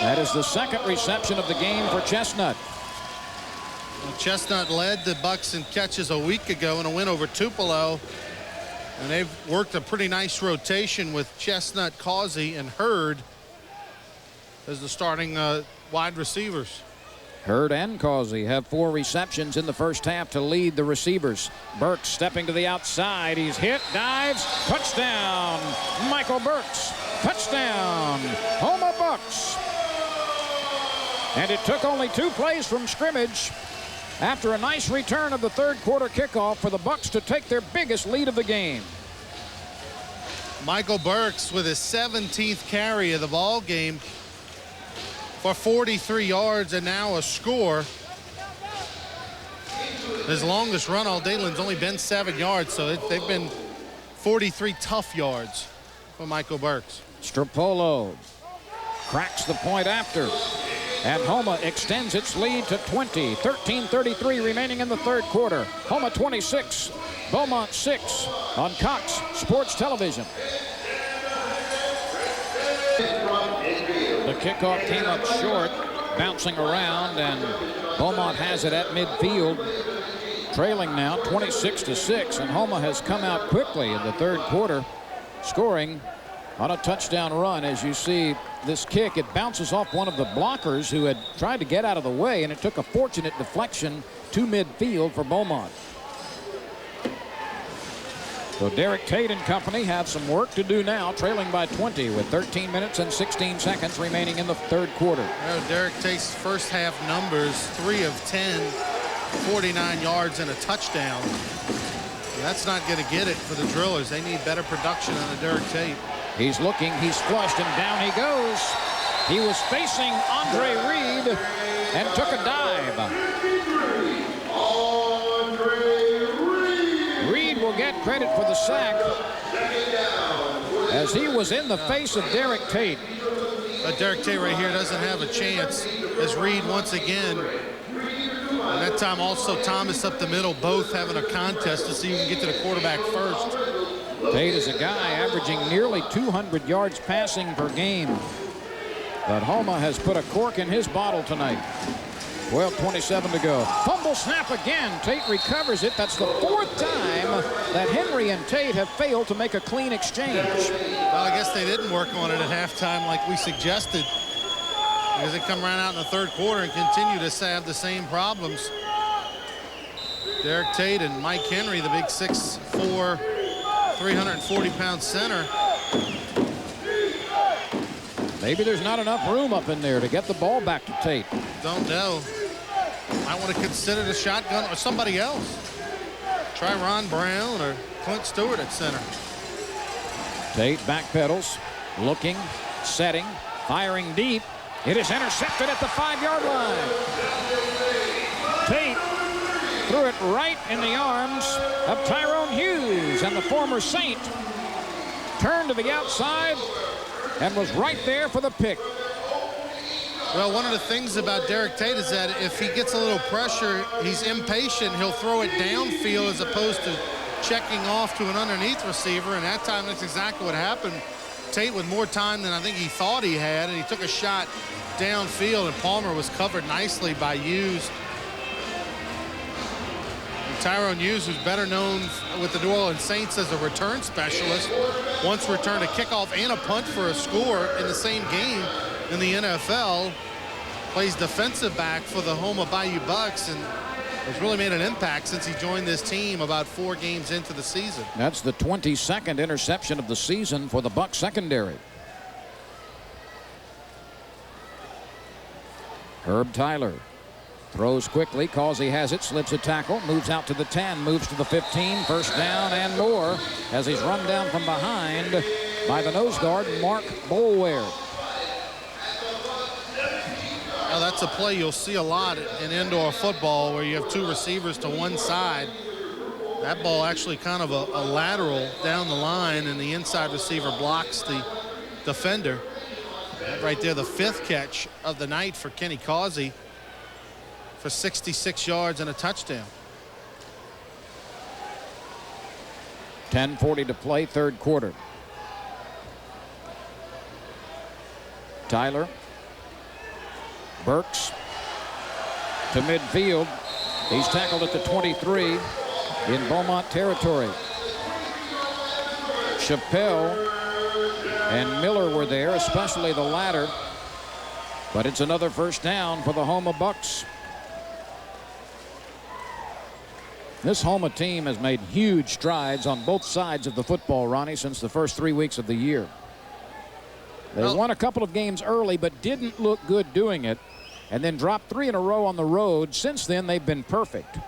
That is the second reception of the game for Chestnut. Well, Chestnut led the Bucks in catches a week ago in a win over Tupelo. And they've worked a pretty nice rotation with Chestnut, Causey, and Hurd as the starting wide receivers. Hurd and Causey have 4 receptions in the first half to lead the receivers. Burks stepping to the outside. He's hit, dives, touchdown. Michael Burks, touchdown. Houma Bucks. And it took only 2 plays from scrimmage after a nice return of the third quarter kickoff for the Bucks to take their biggest lead of the game. Michael Burks with his 17th carry of the ball game for 43 yards and now a score. His longest run all day has only been 7 yards, so they've been 43 tough yards for Michael Burks. Stropolo cracks the point after. And Houma extends its lead to 20. 13:33 remaining in the third quarter. Houma 26, Beaumont 6 on Cox Sports Television. The kickoff came up short, bouncing around, and Beaumont has it at midfield, trailing now 26-6. And Houma has come out quickly in the third quarter, scoring on a touchdown run. As you see this kick, it bounces off one of the blockers who had tried to get out of the way, and it took a fortunate deflection to midfield for Beaumont. So Derrick Tate and company have some work to do now, trailing by 20 with 13 minutes and 16 seconds remaining in the third quarter. Derrick Tate's first half numbers, 3 of 10, 49 yards and a touchdown. That's not going to get it for the Drillers. They need better production on Derrick Tate. He's looking, he's flushed, and down he goes. He was facing Andre Reed and took a dive. Reed will get credit for the sack as he was in the face of Derrick Tate. Derrick Tate right here doesn't have a chance as Reed once again. And that time also Thomas up the middle, both having a contest to see who can get to the quarterback first. Tate is a guy averaging nearly 200 yards passing per game. But Houma has put a cork in his bottle tonight. 12:27 to go. Fumble snap again. Tate recovers it. That's the 4th time that Henry and Tate have failed to make a clean exchange. Well, I guess they didn't work on it at halftime like we suggested, because they come right out in the third quarter and continue to have the same problems. Derrick Tate and Mike Henry, the big 6'4", 340-pound center. Maybe there's not enough room up in there to get the ball back to Tate. Don't know. I want to consider the shotgun or somebody else. Try Ron Brown or Clint Stewart at center. Tate backpedals, looking, setting, firing deep. It is intercepted at the 5-yard line. Tate threw it right in the arms of Tyrone Hughes, and the former Saint turned to the outside and was right there for the pick. Well, one of the things about Derrick Tate is that if he gets a little pressure, he's impatient. He'll throw it downfield as opposed to checking off to an underneath receiver, and that time that's exactly what happened. Tate with more time than I think he thought he had, and he took a shot downfield, and Palmer was covered nicely by Hughes. And Tyrone Hughes, who's better known with the New Orleans Saints as a return specialist, once returned a kickoff and a punt for a score in the same game in the NFL. Plays defensive back for the Houma Bayou Bucks and has really made an impact since he joined this team about 4 games into the season. That's the 22nd interception of the season for the Bucs secondary. Herb Tyler throws quickly, calls he has it, slips a tackle, moves out to the 10, moves to the 15, first down and more as he's run down from behind by the nose guard, Mark Boulware. Now that's a play you'll see a lot in indoor football where you have 2 receivers to one side. That ball actually kind of a lateral down the line, and the inside receiver blocks the defender. Right there, the 5th catch of the night for Kenny Causey for 66 yards and a touchdown. 10:40 to play, 3rd quarter. Tyler. Burks to midfield. He's tackled at the 23 in Beaumont territory. Chappelle and Miller were there, especially the latter. But it's another first down for the Houma Bucks. This Houma team has made huge strides on both sides of the football, Ronnie, since the first 3 weeks of the year. They won a couple of games early, but didn't look good doing it, and then dropped 3 in a row on the road. Since then, they've been perfect.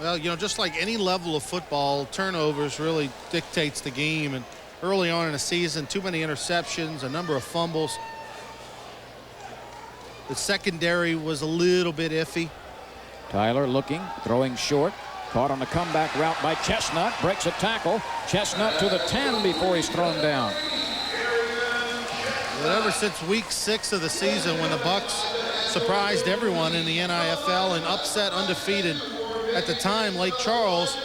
Well, you know, just like any level of football, turnovers really dictates the game. And early on in the season, too many interceptions, a number of fumbles. The secondary was a little bit iffy. Tyler looking, throwing short. Caught on the comeback route by Chestnut. Breaks a tackle. Chestnut to the 10 before he's thrown down. But ever since week 6 of the season, when the Bucks surprised everyone in the NIFL and upset undefeated at the time Lake Charles,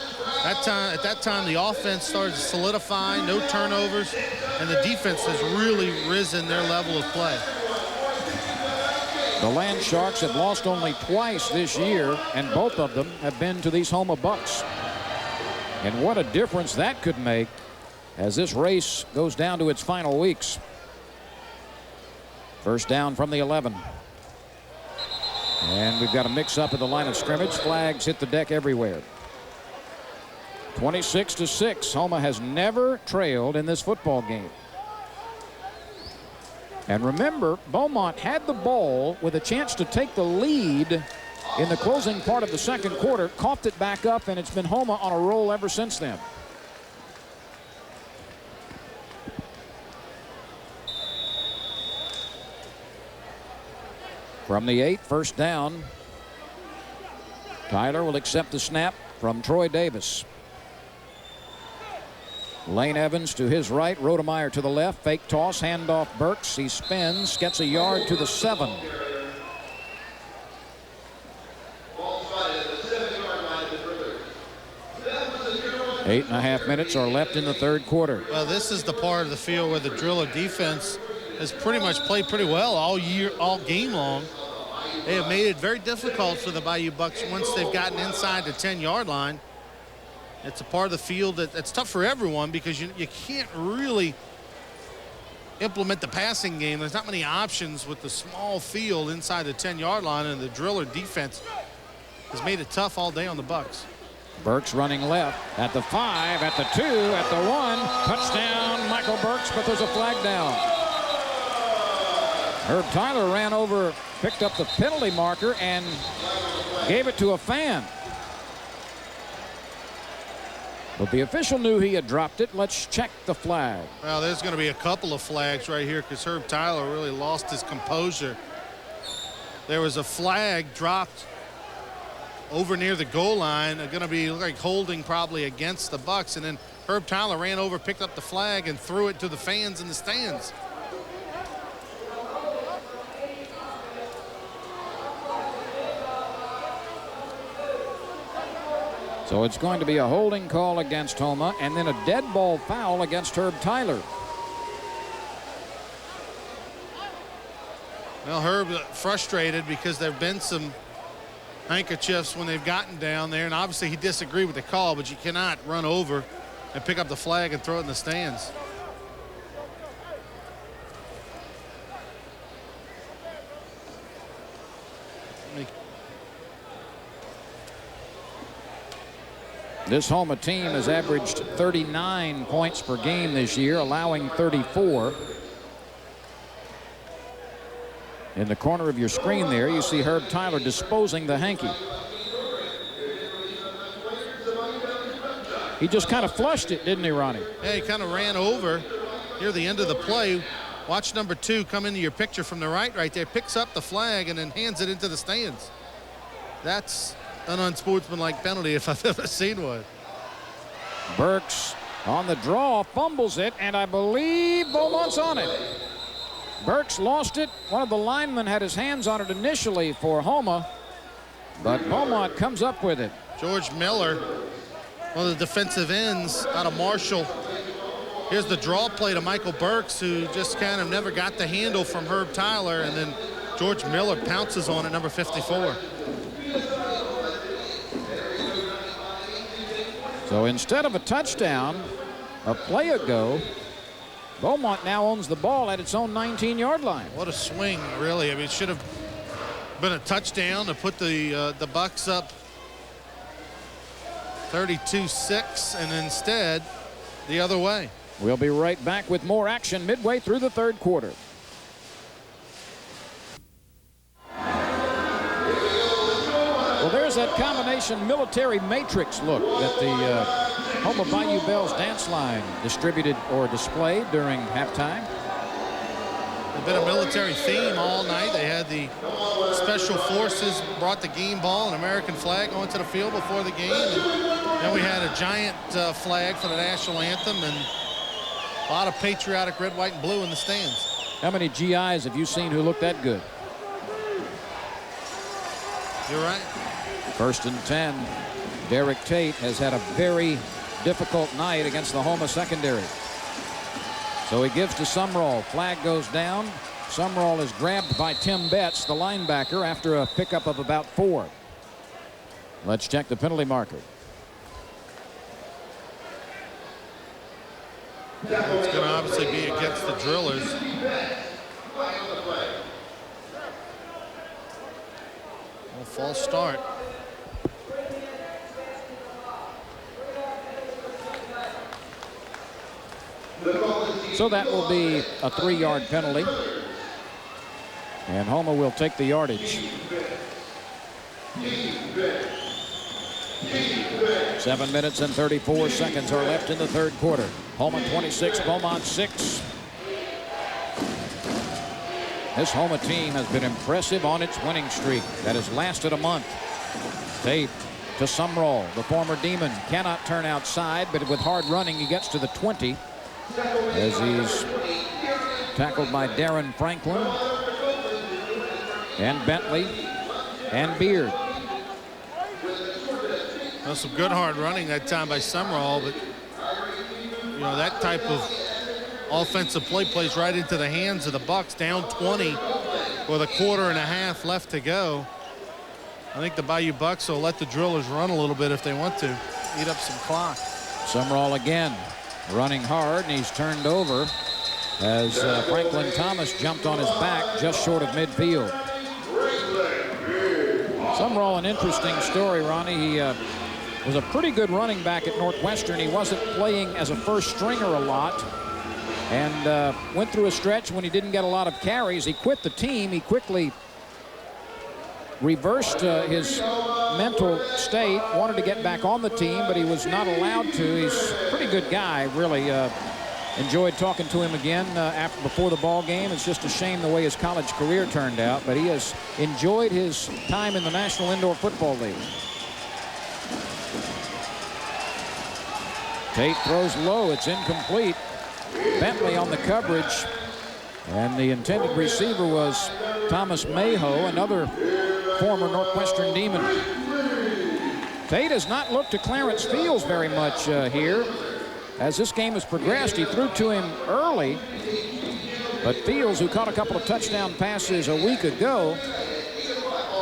at that time the offense started to solidify, no turnovers, and the defense has really risen their level of play. The Land Sharks have lost only twice this year, and both of them have been to these Houma Bucks. And what a difference that could make as this race goes down to its final weeks. First down from the 11. And we've got a mix-up at the line of scrimmage. Flags hit the deck everywhere. 26-6. Houma has never trailed in this football game. And remember, Beaumont had the ball with a chance to take the lead in the closing part of the second quarter, coughed it back up, and it's been Houma on a roll ever since then. From the 8, first down. Tyler will accept the snap from Troy Davis. Lane Evans to his right, Rodemeyer to the left. Fake toss, handoff Burks. He spins, gets a yard to the 7. Eight and a half minutes are left in the third quarter. Well, this is the part of the field where the Driller defense has pretty much played pretty well all year, all game long. They have made it very difficult for the Bayou Bucks once they've gotten inside the 10-yard line. It's a part of the field that's tough for everyone because you can't really implement the passing game. There's not many options with the small field inside the 10-yard line, and the Driller defense has made it tough all day on the Bucks. Burks running left at the 5, at the 2, at the 1. Touchdown, Michael Burks, but there's a flag down. Herb Tyler ran over, picked up the penalty marker, and gave it to a fan. But the official knew he had dropped it. Let's check the flag. Well, there's going to be a couple of flags right here because Herb Tyler really lost his composure. There was a flag dropped over near the goal line, going to be like holding probably against the Bucks, and then Herb Tyler ran over, picked up the flag, and threw it to the fans in the stands. So it's going to be a holding call against Houma and then a dead ball foul against Herb Tyler. Well, Herb frustrated because there have been some handkerchiefs when they've gotten down there, and obviously he disagreed with the call, but you cannot run over and pick up the flag and throw it in the stands. This Houma team has averaged 39 points per game this year, allowing 34. In the corner of your screen there, you see Herb Tyler disposing the hanky. He just kind of flushed it, didn't he, Ronnie? Yeah, he kind of ran over near the end of the play. Watch number 2 come into your picture from the right there, picks up the flag and then hands it into the stands. That's an unsportsmanlike penalty if I've ever seen one. Burks on the draw, fumbles it, and I believe Beaumont's on it. Burks lost it. One of the linemen had his hands on it initially for Houma, but Beaumont comes up with it. George Miller, one of the defensive ends out of Marshall. Here's the draw play to Michael Burks, who just kind of never got the handle from Herb Tyler, and then George Miller pounces on it, number 54. So instead of a touchdown a play ago, Beaumont now owns the ball at its own 19-yard line. What a swing, really. I mean, it should have been a touchdown to put the Bucks up 32-6, and instead the other way. We'll be right back with more action midway through the third quarter. Well, there's that combination military matrix look that the Houma Bayou Bells dance line distributed or displayed during halftime. There's been a military theme all night. They had the special forces brought the game ball and American flag onto the field before the game. And then we had a giant flag for the national anthem and a lot of patriotic red, white, and blue in the stands. How many GIs have you seen who look that good? You're right. 1st and 10. Derrick Tate has had a very difficult night against the Houma secondary. So he gives to Sumrall. Flag goes down. Sumrall is grabbed by Tim Betts, the linebacker, after a pickup of about 4. Let's check the penalty marker. It's going to obviously be against the Drillers. Well, false start. So that will be a 3-yard penalty. And Houma will take the yardage. 7 minutes and 34 seconds are left in the third quarter. Houma 26, Beaumont 6. This Houma team has been impressive on its winning streak that has lasted a month. Tate to Sumrall, the former Demon, cannot turn outside, but with hard running he gets to the 20 as he's tackled by Darren Franklin and Bentley and Beard. Well, some good hard running that time by Sumrall, but you know, that type of offensive play plays right into the hands of the Bucks, down 20 with a quarter and a half left to go. I think the Bayou Bucks will let the Drillers run a little bit if they want to, eat up some clock. Sumrall again running hard, and he's turned over as Franklin Thomas jumped on his back just short of midfield. Sumrall, an interesting story, Ronnie. He was a pretty good running back at Northwestern. He wasn't playing as a first stringer a lot, and went through a stretch when he didn't get a lot of carries. He quit the team. He quickly reversed his mental state, wanted to get back on the team, but he was not allowed to. He's a pretty good guy, really. Enjoyed talking to him again before the ball game. It's just a shame the way his college career turned out, but he has enjoyed his time in the National Indoor Football League. Tate throws low. It's incomplete. Bentley on the coverage, and the intended receiver was Thomas Mayhew, another former Northwestern Demon. Tate has not looked to Clarence Fields very much here. As this game has progressed, he threw to him early, but Fields, who caught a couple of touchdown passes a week ago,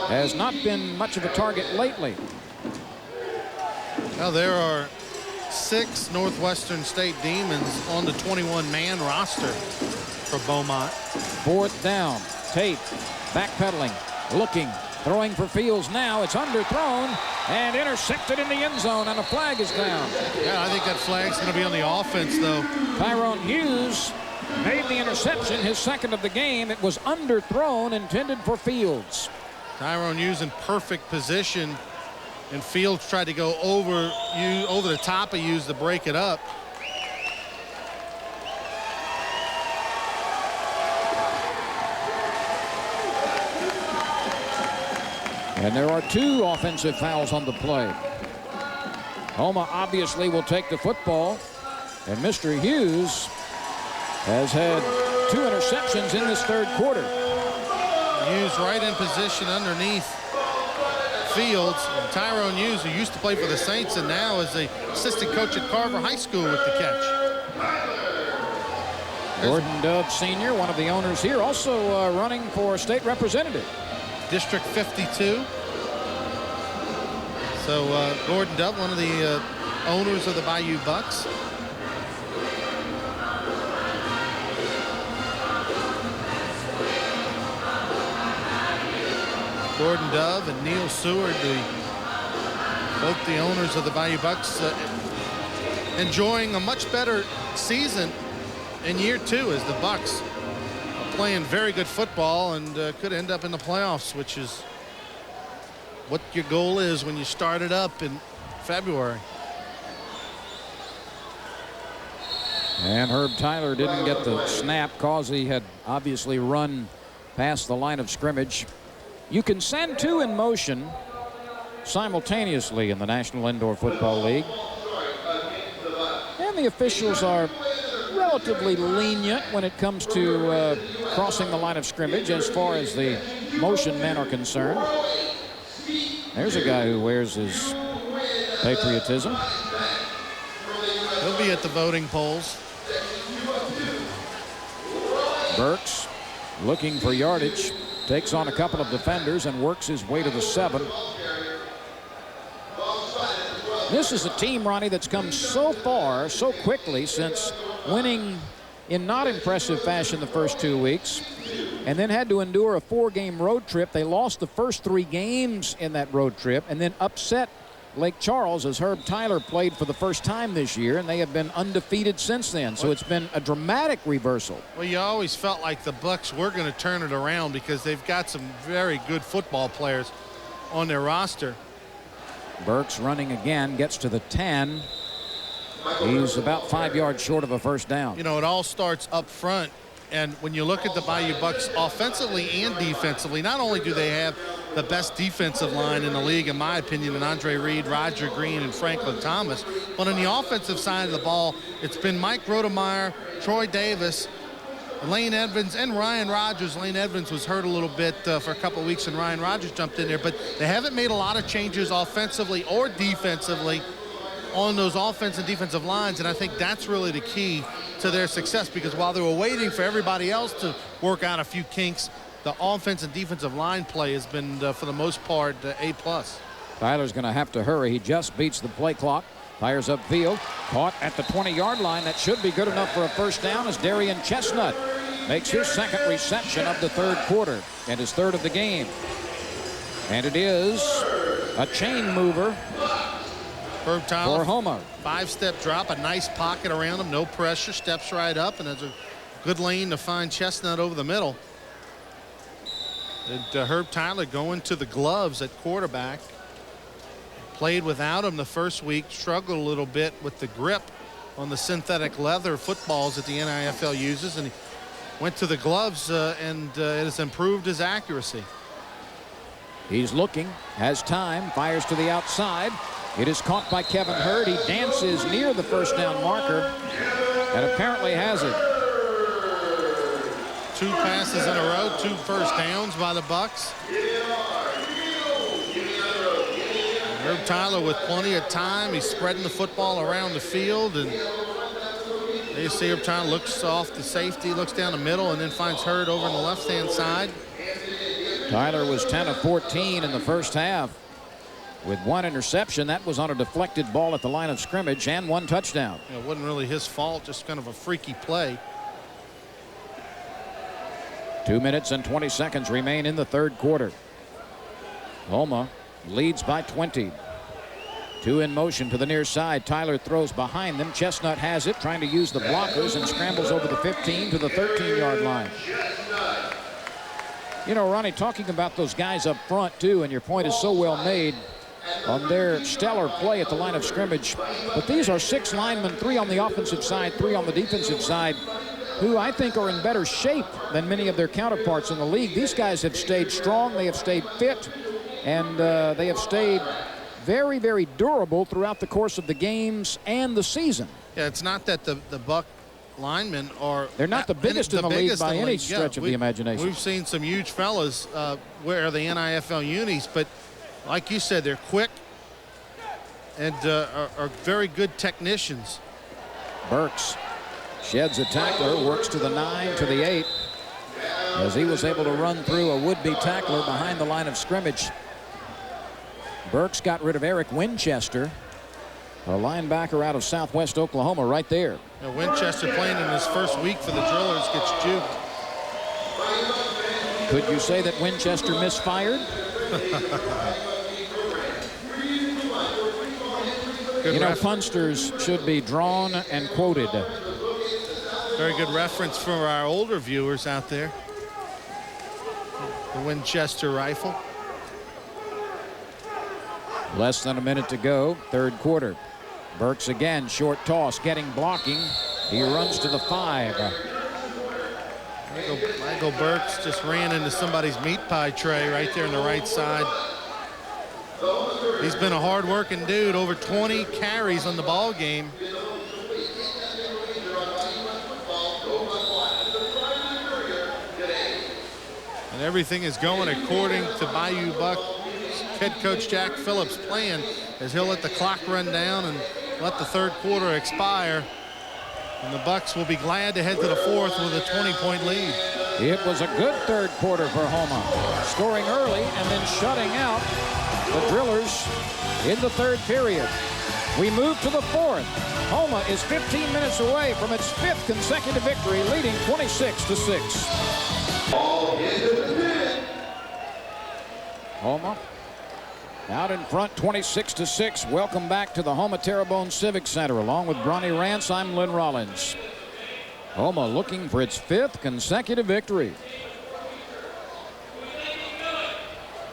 has not been much of a target lately. Now there are 6 Northwestern State Demons on the 21-man roster for Beaumont. 4th down. Tate backpedaling, looking, throwing for Fields now. It's underthrown and intercepted in the end zone, and a flag is down. Yeah, I think that flag's going to be on the offense, though. Tyrone Hughes made the interception, his 2nd of the game. It was underthrown, intended for Fields. Tyrone Hughes in perfect position, and Fields tried to go over the top of Hughes to break it up. And there are 2 offensive fouls on the play. Houma obviously will take the football, and Mr. Hughes has had 2 interceptions in this 3rd quarter. Hughes right in position underneath Fields. And Tyrone Hughes, who used to play for the Saints and now is the assistant coach at Carver High School, with the catch. Gordon Dove Sr., one of the owners here, also running for state representative. District 52. So Gordon Dove, one of the owners of the Bayou Bucks. Gordon Dove and Neil Seward, both the owners of the Bayou Bucks, enjoying a much better season in year 2 as the Bucks playing very good football and could end up in the playoffs, which is what your goal is when you start it up in February. And Herb Tyler didn't get the snap because he had obviously run past the line of scrimmage. You can send 2 in motion simultaneously in the National Indoor Football League. And the officials are relatively lenient when it comes to crossing the line of scrimmage as far as the motion men are concerned. There's a guy who wears his patriotism. He'll be at the voting polls. Burks looking for yardage, takes on a couple of defenders and works his way to the 7. This is a team, Ronnie, that's come so far so quickly since winning in not impressive fashion the first 2 weeks, and then had to endure a 4-game road trip. They lost the first 3 games in that road trip and then upset Lake Charles as Herb Tyler played for the first time this year, and they have been undefeated since then. So it's been a dramatic reversal. Well, you always felt like the Bucks were going to turn it around because they've got some very good football players on their roster. Burks running again, gets to the 10. He's about 5 yards short of a first down. You know, it all starts up front. And when you look at the Bayou Bucks offensively and defensively, not only do they have the best defensive line in the league, in my opinion, in Andre Reed, Roger Green, and Franklin Thomas, but on the offensive side of the ball, it's been Mike Rodemeyer, Troy Davis, Lane Evans, and Ryan Rogers. Lane Evans was hurt a little bit for a couple of weeks, and Ryan Rogers jumped in there, but they haven't made a lot of changes offensively or defensively on those offense and defensive lines, and I think that's really the key to their success, because while they were waiting for everybody else to work out a few kinks, the offense and defensive line play has been, for the most part, A+. Tyler's going to have to hurry. He just beats the play clock. Fires upfield. Caught at the 20-yard line. That should be good enough for a first down as Darian Chestnut makes his 2nd reception of the 3rd quarter and his 3rd of the game. And it is a chain mover Herb Tyler, for Houma. 5-step drop, a nice pocket around him, no pressure, steps right up, and has a good lane to find Chestnut over the middle. And Herb Tyler going to the gloves at quarterback. Played without him the first week, struggled a little bit with the grip on the synthetic leather footballs that the NIFL uses, and he went to the gloves and it has improved his accuracy. He's looking, has time, fires to the outside. It is caught by Kevin Hurd. He dances near the first down marker and apparently has it. 2 passes in a row, 2 first downs by the Bucks. Herb Tyler with plenty of time. He's spreading the football around the field, and there you see Herb Tyler looks off the safety, looks down the middle, and then finds Hurd over on the left-hand side. Tyler was 10 of 14 in the first half with 1 interception. That was on a deflected ball at the line of scrimmage and 1 touchdown. It wasn't really his fault, just kind of a freaky play. 2 minutes and 20 seconds remain in the third quarter. Houma leads by 20. 2 in motion to the near side. Tyler throws behind them. Chestnut has it, trying to use the blockers, and scrambles over the 15 to the 13-yard line. You know, Ronnie, talking about those guys up front, too, and your point is so well made on their stellar play at the line of scrimmage. But these are 6 linemen, 3 on the offensive side, 3 on the defensive side, who I think are in better shape than many of their counterparts in the league. These guys have stayed strong, they have stayed fit, and they have stayed very, very durable throughout the course of the games and the season. Yeah, it's not that the Buck linemen are... They're not the biggest in the league by any stretch of the imagination. We've seen some huge fellas wear the NIFL unis, but like you said, they're quick and are very good technicians. Burks sheds a tackler, works to the 9, to the 8, as he was able to run through a would-be tackler behind the line of scrimmage. Burks got rid of Eric Winchester, a linebacker out of Southwest Oklahoma, right there. Now Winchester, playing in his first week for the Drillers, gets juked. Could you say that Winchester misfired? You know, punsters should be drawn and quoted. Very good reference for our older viewers out there. The Winchester rifle. Less than a minute to go, third quarter. Burks again, short toss, getting blocking. He runs to the 5. Michael Burks just ran into somebody's meat pie tray right there on the right side. He's been a hard-working dude, over 20 carries on the ball game. And everything is going according to Bayou Bucks head coach Jack Phillips' plan, as he'll let the clock run down and let the third quarter expire. And the Bucks will be glad to head to the fourth with a 20-point lead. It was a good third quarter for Houma, scoring early and then shutting out the Drillers in the third period. We move to the fourth. Houma is 15 minutes away from its 5th consecutive victory, leading 26-6. Houma out in front, 26-6. Welcome back to the Houma Terrebonne Civic Center. Along with Bronny Rance, I'm Lynn Rollins. Houma looking for its 5th consecutive victory.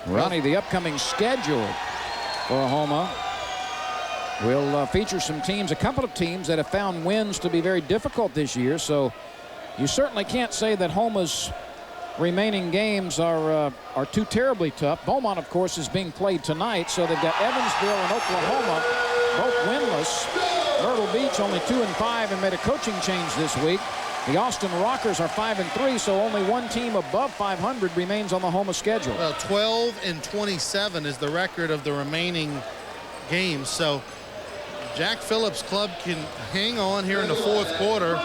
Ronnie, the upcoming schedule for Houma will feature some teams, a couple of teams that have found wins to be very difficult this year. So you certainly can't say that Houma's remaining games are too terribly tough. Beaumont, of course, is being played tonight, so they've got Evansville and Oklahoma both winless. Myrtle Beach only 2-5 and made a coaching change this week. The Austin Rockers are 5-3, so only one team above 500 remains on the Houma schedule. Well, 12-27 is the record of the remaining games, so Jack Phillips' club can hang on here in the fourth quarter,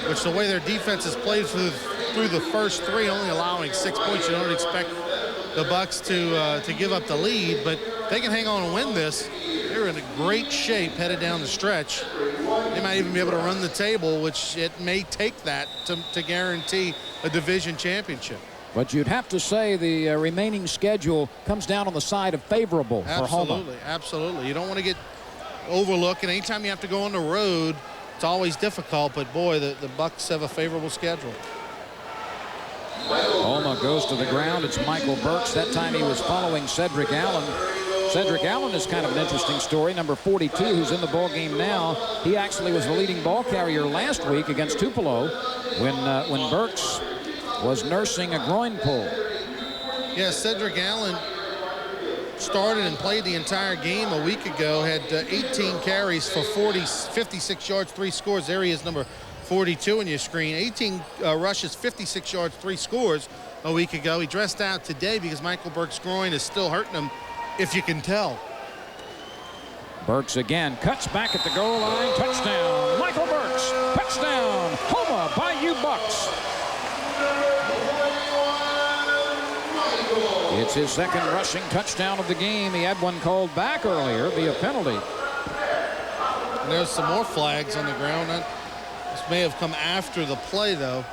which the way their defense has played through the first 3, only allowing 6 points. You don't expect the Bucks to give up the lead, but they can hang on and win this. They're in a great shape headed down the stretch. They might even be able to run the table, which it may take that to guarantee a division championship. But you'd have to say the remaining schedule comes down on the side of favorable for Houma. Absolutely, absolutely. You don't want to get overlooked, and anytime you have to go on the road, it's always difficult, but boy, the Bucks have a favorable schedule. Houma goes to the ground. It's Michael Burks. That time he was following Cedric Allen. Cedric Allen is kind of an interesting story. Number 42, who's in the ball game now. He actually was the leading ball carrier last week against Tupelo when Burks was nursing a groin pull. Yeah, Cedric Allen started and played the entire game a week ago. Had 18 carries for 56 yards, 3 scores. There he is, number 42 on your screen. 18 rushes, 56 yards, 3 scores a week ago. He dressed out today because Michael Burks' groin is still hurting him, if you can tell. Burks again cuts back at the goal line. Touchdown, Michael Burks. Touchdown, Houma Bayou Bucks. It's his second rushing touchdown of the game. He had one called back earlier via penalty. And there's some more flags on the ground. This may have come after the play, though.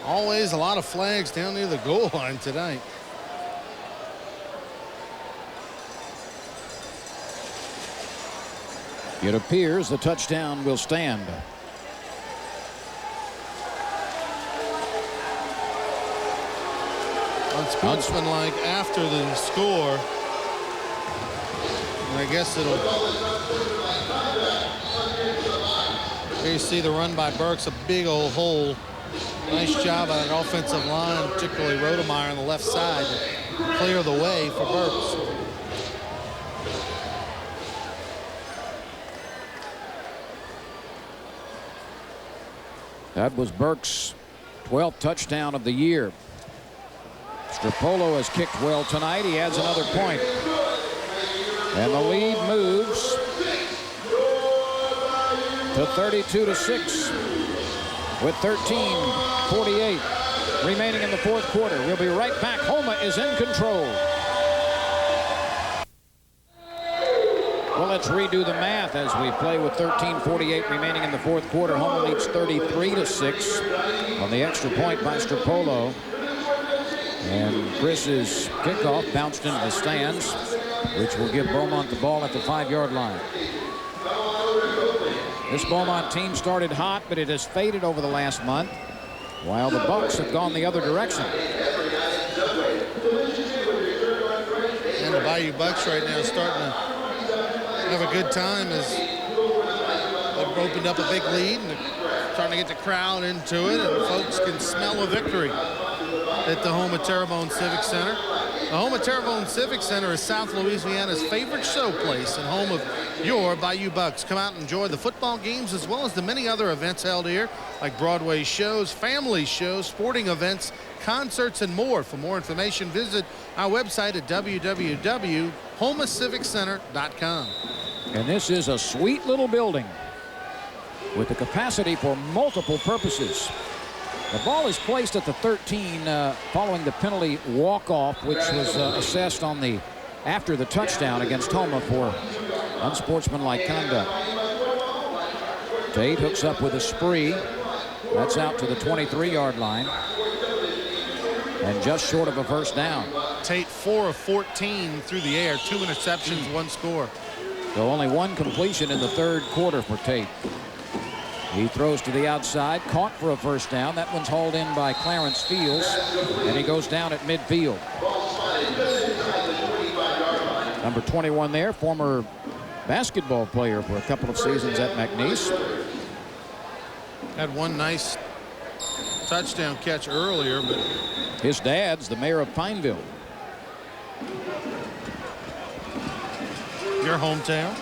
Always a lot of flags down near the goal line tonight. It appears the touchdown will stand. Unsportsmanlike after the score. And I guess it'll. Here you see the run by Burks, a big old hole. Nice job on an offensive line, particularly Rodemeyer on the left side, to clear the way for Burks. That was Burks' 12th touchdown of the year. Stropolo has kicked well tonight. He adds another point. And the lead moves to 32-6 with 13:48 remaining in the fourth quarter. We'll be right back. Houma is in control. Well, let's redo the math as we play with 13:48 remaining in the fourth quarter. Houma leads 33-6 on the extra point by Stropolo. And Chris's kickoff bounced into the stands, which will give Beaumont the ball at the 5-yard line. This Beaumont team started hot, but it has faded over the last month, while the Bucks have gone the other direction. And the Bayou Bucks right now starting to have a good time as they've opened up a big lead and they're starting to get the crowd into it, and folks can smell a victory at the Houma Terrebonne Civic Center. The Houma Terrebonne Civic Center is South Louisiana's favorite showplace and home of your Bayou Bucks. Come out and enjoy the football games as well as the many other events held here, like Broadway shows, family shows, sporting events, concerts, and more. For more information, visit our website at www.houmaciviccenter.com. And this is a sweet little building with the capacity for multiple purposes. The ball is placed at the 13 following the penalty walk-off, which was assessed on the after the touchdown against Houma for unsportsmanlike conduct. Tate hooks up with a spree. That's out to the 23-yard line. And just short of a first down. Tate 4 of 14 through the air, 2 interceptions, 1 score. So only 1 completion in the third quarter for Tate. He throws to the outside, caught for a first down. That one's hauled in by Clarence Fields, and he goes down at midfield. Number 21 there, former basketball player for a couple of seasons at McNeese. Had one nice touchdown catch earlier, but his dad's the mayor of Pineville. Your hometown.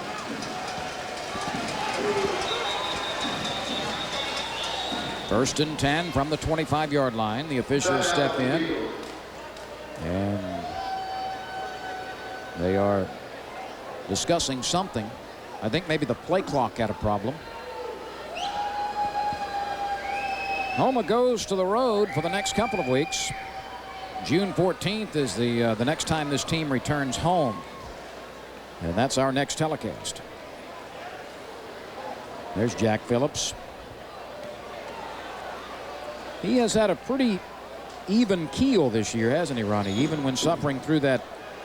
First and 10 from the 25-yard line. The officials step in, and they are discussing something. I think maybe the play clock had a problem. Houma goes to the road for the next couple of weeks. June 14th is the next time this team returns home, and that's our next telecast. There's Jack Phillips. He has had a pretty even keel this year, hasn't he, Ronnie? Even when suffering through that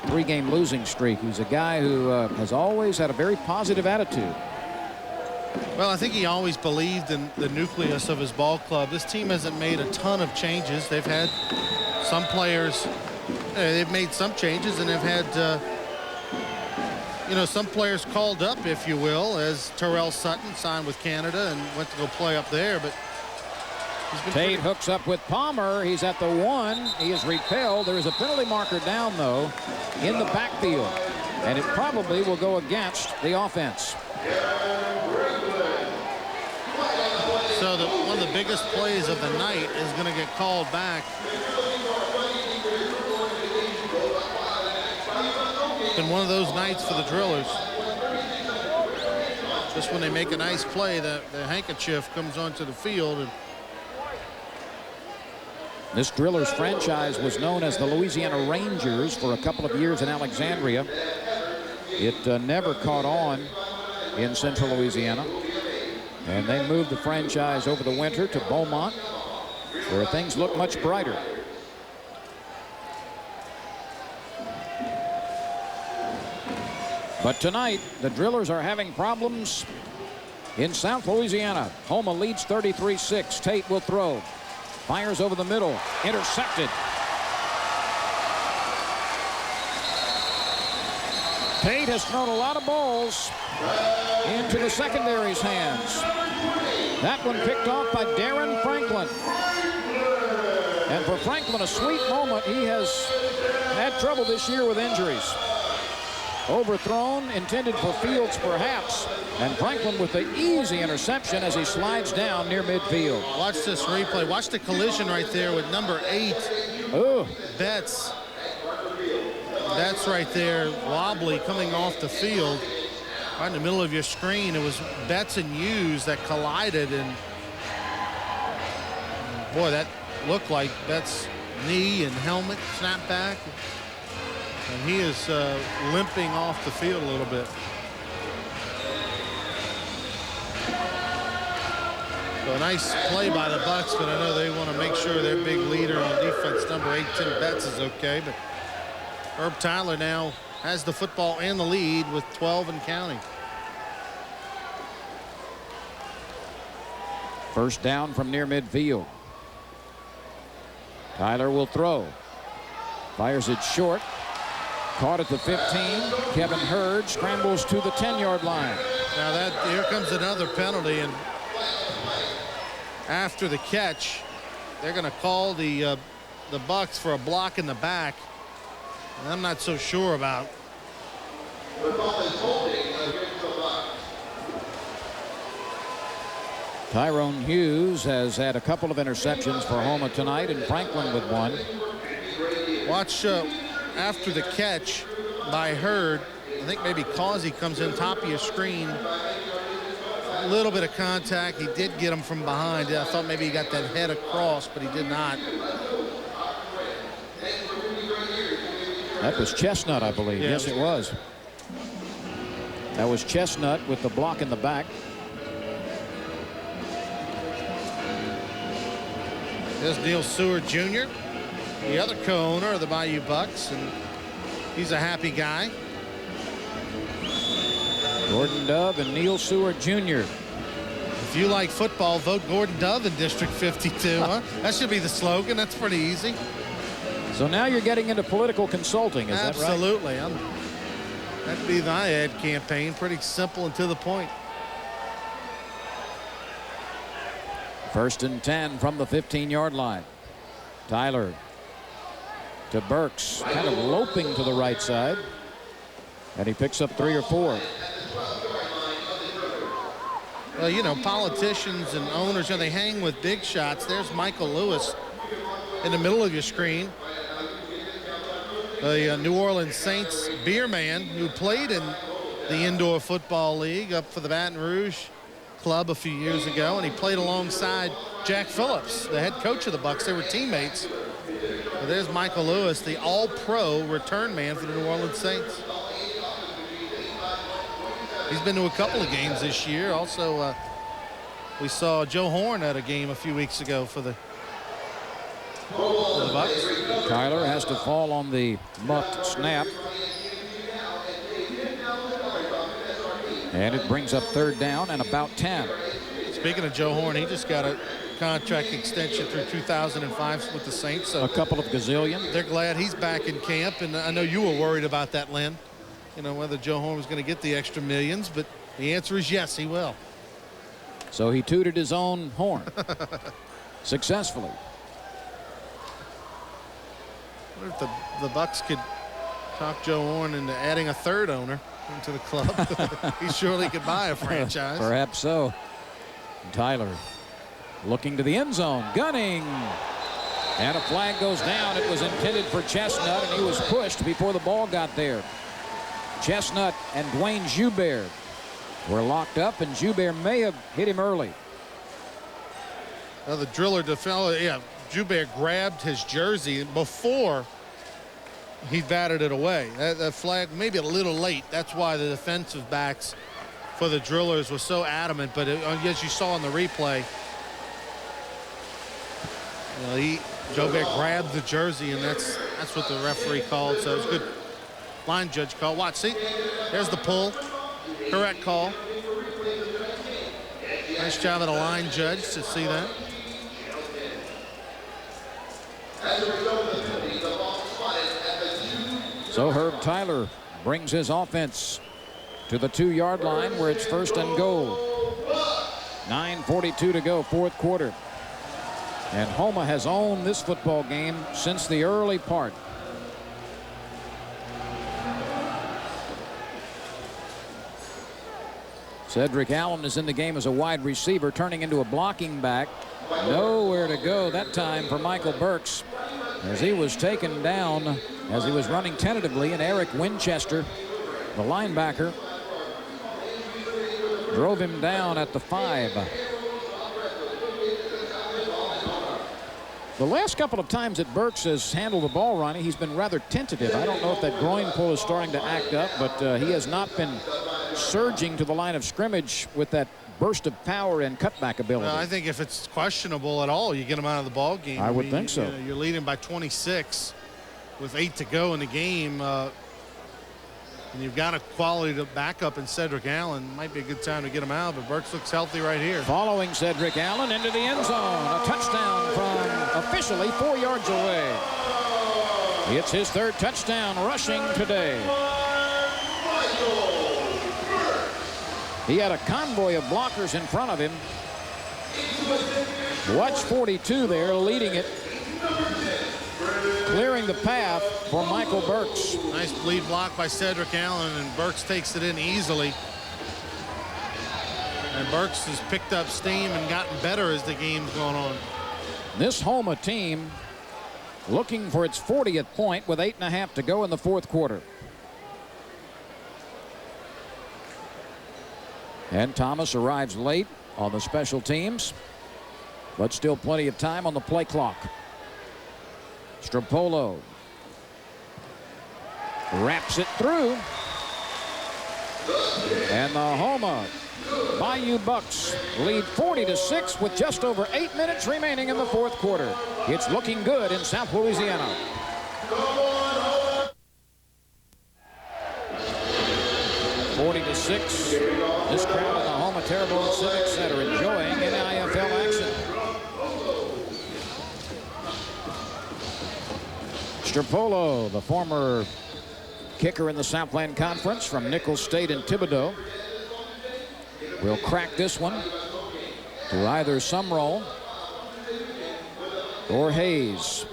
3-game losing streak. He's a guy who has always had a very positive attitude. Well, I think he always believed in the nucleus of his ball club. This team hasn't made a ton of changes. They've had some players, they've made some changes, and they've had, some players called up, if you will, as Terrell Sutton signed with Canada and went to go play up there. But Tate hooks up with Palmer. He's at the 1. He is repelled. There is a penalty marker down, though, in the backfield, and it probably will go against the offense. So one of the biggest plays of the night is going to get called back. It's been one of those nights for the Drillers. Just when they make a nice play, the handkerchief comes onto the field. And This Drillers franchise was known as the Louisiana Rangers for a couple of years in Alexandria. It never caught on in central Louisiana. And they moved the franchise over the winter to Beaumont, where things look much brighter. But tonight, the Drillers are having problems in South Louisiana. Houma leads 33-6. Tate will throw. Fires over the middle. Intercepted. Tate has thrown a lot of balls into the secondary's hands. That one picked off by Darren Franklin. And for Franklin, a sweet moment. He has had trouble this year with injuries. Overthrown, intended for Fields perhaps. And Franklin with the easy interception as he slides down near midfield. Watch this replay. Watch the collision right there with number 8. Oh, Betts. That's right there, wobbly coming off the field. Right in the middle of your screen, it was Betts and Hughes that collided, and boy, that looked like Betts' knee and helmet snapped back. And he is limping off the field a little bit. So a nice play by the Bucks, but I know they want to make sure their big leader on defense, number 8, Tim Betts, is okay. But Herb Tyler now has the football and the lead with 12 and counting. first down from near midfield. Tyler will throw. Fires it short. Caught at the 15. Kevin Hurd scrambles to the 10-yard line. Now here comes another penalty, and after the catch, they're going to call the Bucks for a block in the back. And I'm not so sure about. Tyrone Hughes has had a couple of interceptions for Houma tonight, and Franklin with one. Watch after the catch by Hurd. I think maybe Causey comes in top of your screen. A little bit of contact. He did get him from behind. I thought maybe he got that head across, but he did not. That was Chestnut, I believe. Yeah, yes, it was. That was Chestnut with the block in the back. There's Neil Seward Jr., the other co-owner of the Bayou Bucks, and he's a happy guy. Gordon Dove and Neil Seward Jr. If you like football, vote Gordon Dove in District 52. Huh? That should be the slogan. That's pretty easy. So now you're getting into political consulting, is that right? Absolutely. That'd be my ad campaign. Pretty simple and to the point. First and 10 from the 15-yard line. Tyler to Burks, kind of loping to the right side. And he picks up 3 or 4. Well, you know, politicians and owners, they hang with big shots. There's Michael Lewis in the middle of your screen. The New Orleans Saints beer man who played in the Indoor Football League up for the Baton Rouge club a few years ago, and he played alongside Jack Phillips, the head coach of the Bucks. They were teammates. But there's Michael Lewis, the all-pro return man for the New Orleans Saints. He's been to a couple of games this year. Also, we saw Joe Horn at a game a few weeks ago for the Bucks. Tyler has to fall on the muffed snap. And it brings up 3rd down and about 10. Speaking of Joe Horn, he just got a contract extension through 2005 with the Saints. So a couple of gazillion. They're glad he's back in camp. And I know you were worried about that, Lynn. You know, whether Joe Horn was going to get the extra millions, but the answer is yes, he will. So he tooted his own horn successfully. I wonder if the Bucks could talk Joe Horn into adding a 3rd owner into the club. He surely could buy a franchise. Perhaps so. Tyler looking to the end zone, gunning. And a flag goes down. It was intended for Chestnut, and he was pushed before the ball got there. Chestnut and Dwayne Joubert were locked up, and Joubert may have hit him early. Well, the Driller defender, Joubert grabbed his jersey before he batted it away. That flag maybe a little late. That's why the defensive backs for the Drillers was so adamant. But as you saw in the replay, Joubert grabbed the jersey, and that's what the referee called. So it was a good line judge call. Watch, see, there's the pull. Correct call. Nice job of the line judge to see that. So Herb Tyler brings his offense to the 2-yard line where it's 1st and goal. 9:42 to go, 4th quarter. And Houma has owned this football game since the early part. Cedric Allen is in the game as a wide receiver, turning into a blocking back. Nowhere to go that time for Michael Burks, as he was taken down as he was running tentatively, and Eric Winchester, the linebacker, drove him down at the 5. The last couple of times that Burks has handled the ball, Ronnie, he's been rather tentative. I don't know if that groin pull is starting to act up, but he has not been surging to the line of scrimmage with that burst of power and cutback ability. Well, I think if it's questionable at all, you get him out of the ball game. I would think so. You know, you're leading by 26 with 8 to go in the game. And you've got a quality backup in Cedric Allen. Might be a good time to get him out, but Burks looks healthy right here. Following Cedric Allen into the end zone. A touchdown from officially 4 yards away. It's his 3rd touchdown rushing today. He had a convoy of blockers in front of him. Watch 42 there leading it, clearing the path for Michael Burks. Nice bleed block by Cedric Allen, and Burks takes it in easily. And Burks has picked up steam and gotten better as the game's gone on. This Houma team looking for its 40th point with 8.5 to go in the 4th quarter. And Thomas arrives late on the special teams, but still plenty of time on the play clock. Stropolo wraps it through. And the Houma Bayou Bucks lead 40-6 with just over 8 minutes remaining in the 4th quarter. It's looking good in South Louisiana. (40-6). This crowd in the Houma Terrebonne Civic Center enjoying NIFL action. Stropolo, the former kicker in the Southland Conference from Nicholls State and Thibodaux, will crack this one to either Sumrall or Hayes.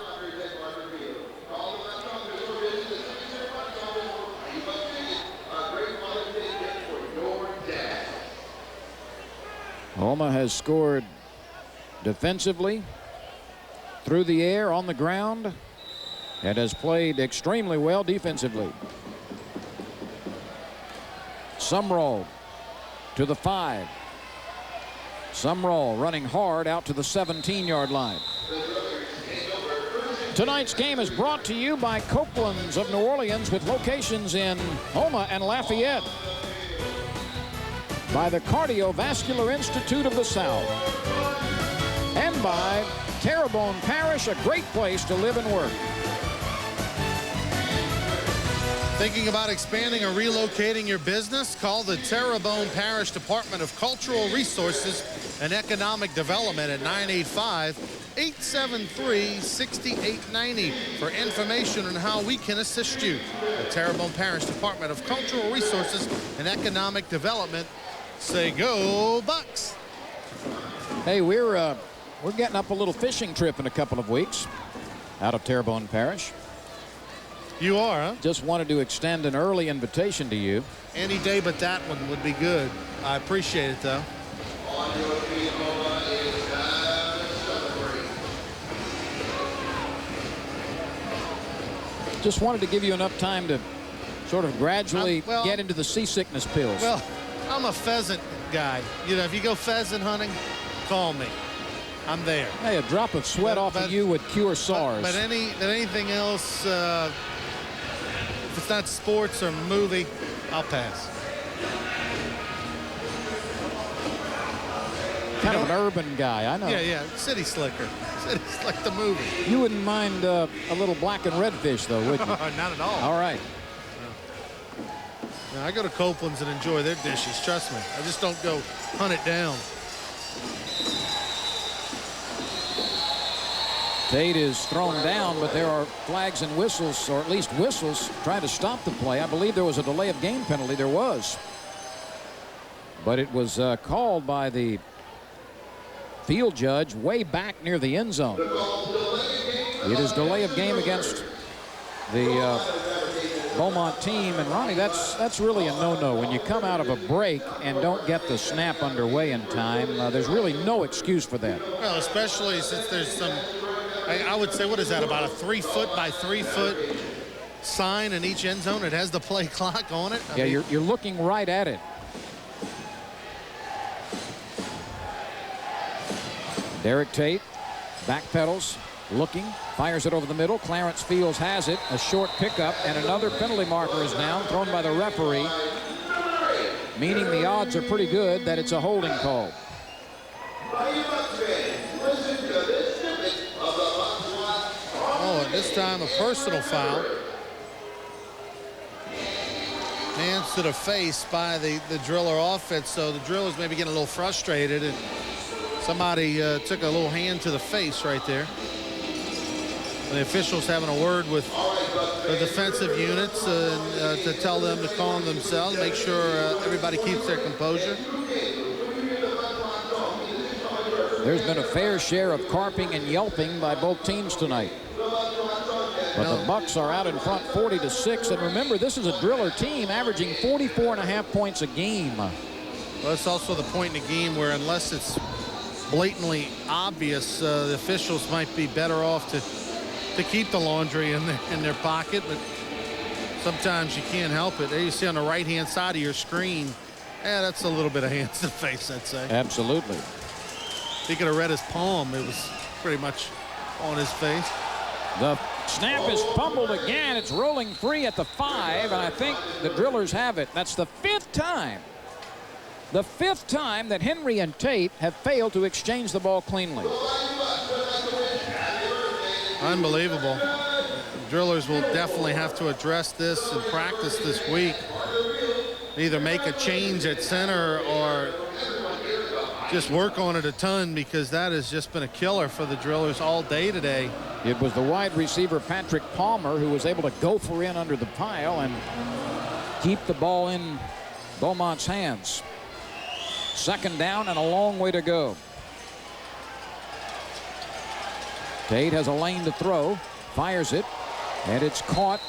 Houma has scored defensively, through the air, on the ground, and has played extremely well defensively. Sumrall to the 5. Sumrall running hard out to the 17-yard line. Tonight's game is brought to you by Copeland's of New Orleans, with locations in Houma and Lafayette. By the Cardiovascular Institute of the South. And by Terrebonne Parish, a great place to live and work. Thinking about expanding or relocating your business? Call the Terrebonne Parish Department of Cultural Resources and Economic Development at 985-873-6890 for information on how we can assist you. The Terrebonne Parish Department of Cultural Resources and Economic Development. Say go Bucks. Hey, we're getting up a little fishing trip in a couple of weeks out of Terrebonne Parish. You are, huh? Just wanted to extend an early invitation to you. Any day but that one would be good. I appreciate it, though. Just wanted to give you enough time to sort of gradually get into the seasickness pills. Well, I'm a pheasant guy. You know, if you go pheasant hunting, call me. I'm there. Hey, a drop of sweat off of you would cure SARS. But anything else, if it's not sports or movie, I'll pass. Kind of an urban guy, I know. Yeah. City Slicker. City Slick the movie. You wouldn't mind a little black and red fish, though, would you? Not at all. All right. Now, I go to Copeland's and enjoy their dishes. Trust me. I just don't go hunt it down. Tate is thrown down, but there are flags and whistles, or at least whistles, trying to stop the play. I believe there was a delay of game penalty. There was. But it was called by the field judge way back near the end zone. It is delay of game against the Beaumont team. And Ronnie, that's really a no-no. When you come out of a break and don't get the snap underway in time, there's really no excuse for that. Well, especially since there's some, I would say, what is that, about a 3-foot by 3-foot sign in each end zone? It has the play clock on it. I mean, you're looking right at it. Derrick Tate backpedals, looking, fires it over the middle. Clarence Fields has it. A short pickup, and another penalty marker is down, thrown by the referee, meaning the odds are pretty good that it's a holding call. Oh, and this time a personal foul. Hands to the face by the Driller offense, so the Drillers maybe getting a little frustrated, and somebody took a little hand to the face right there. And the officials having a word with the defensive units to tell them to calm themselves, make sure everybody keeps their composure. There's been a fair share of carping and yelping by both teams tonight. But the Bucks are out in front 40-6. And remember, this is a Driller team averaging 44.5 points a game. Well, it's also the point in the game where, unless it's blatantly obvious, the officials might be better off to keep the laundry in their pocket, but sometimes you can't help it. There you see on the right-hand side of your screen, that's a little bit of hands to the face, I'd say. Absolutely. If he could have read his palm, it was pretty much on his face. The snap is fumbled again. It's rolling free at the 5, and I think the Drillers have it. That's the 5th time. The 5th time that Henry and Tate have failed to exchange the ball cleanly. Unbelievable. Drillers will definitely have to address this in practice this week. Either make a change at center or just work on it a ton, because that has just been a killer for the Drillers all day today. It was the wide receiver Patrick Palmer who was able to gopher in under the pile and keep the ball in Beaumont's hands. 2nd down and a long way to go. Tate has a lane to throw, fires it, and it's caught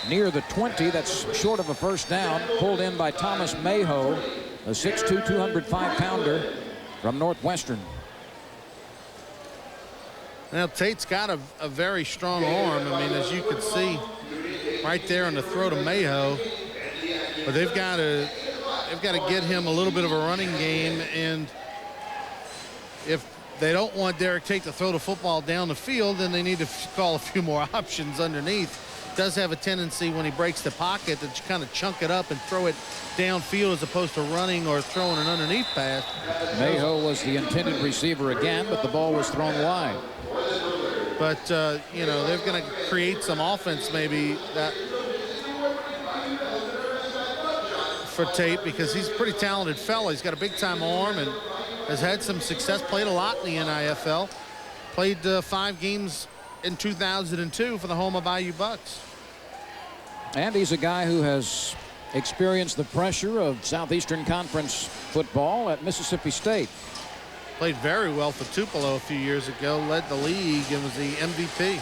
near the 20. That's short of a 1st down. Pulled in by Thomas Mayho, a 6'2", 205-pounder from Northwestern. Now, Tate's got a very strong arm. I mean, as you can see right there on the throw to Mayho. But they've got to get him a little bit of a running game, and if they don't want Derrick Tate to throw the football down the field, then they need to call a few more options underneath. Does have a tendency when he breaks the pocket to kind of chunk it up and throw it downfield as opposed to running or throwing an underneath pass. Mayho was the intended receiver again, but the ball was thrown wide. But, you know, they're going to create some offense maybe that for Tate, because he's a pretty talented fella. He's got a big-time arm and has had some success, played a lot in the NIFL, played 5 games in 2002 for the Houma Bayou Bucks. And he's a guy who has experienced the pressure of Southeastern Conference football at Mississippi State. Played very well for Tupelo a few years ago, led the league and was the MVP.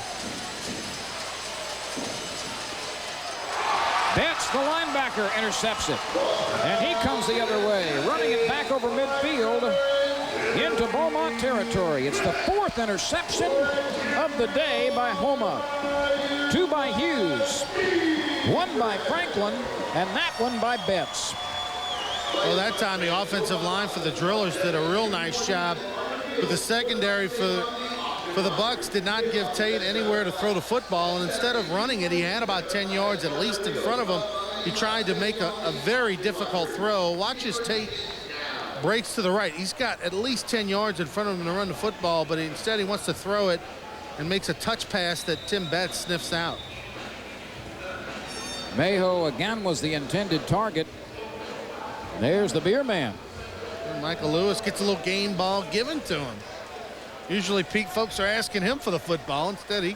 Betts, the linebacker, intercepts it. And he comes the other way, running it back over midfield into Beaumont territory. It's the 4th interception of the day by Houma. 2 by Hughes, 1 by Franklin, and that one by Betts. Well, that time the offensive line for the Drillers did a real nice job But the secondary for the Bucks did not give Tate anywhere to throw the football, and instead of running it, he had about 10 yards at least in front of him. He tried to make a very difficult throw. Watch as Tate breaks to the right. He's got at least 10 yards in front of him to run the football, but instead he wants to throw it and makes a touch pass that Tim Betts sniffs out. Mayo again was the intended target. There's the beer man. And Michael Lewis gets a little game ball given to him. Usually Pete folks are asking him for the football. Instead he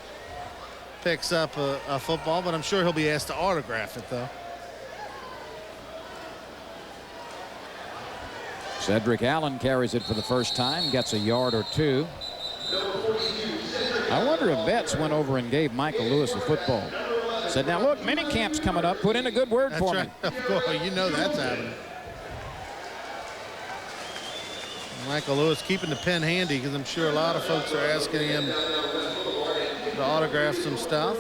picks up a football, but I'm sure he'll be asked to autograph it though. Cedric Allen carries it for the first time, gets a yard or two. I wonder if Betts went over and gave Michael Lewis a football. Said, now look, minicamp's coming up. Put in a good word for me. Of course, you know that's happening. Michael Lewis keeping the pen handy because I'm sure a lot of folks are asking him to autograph some stuff.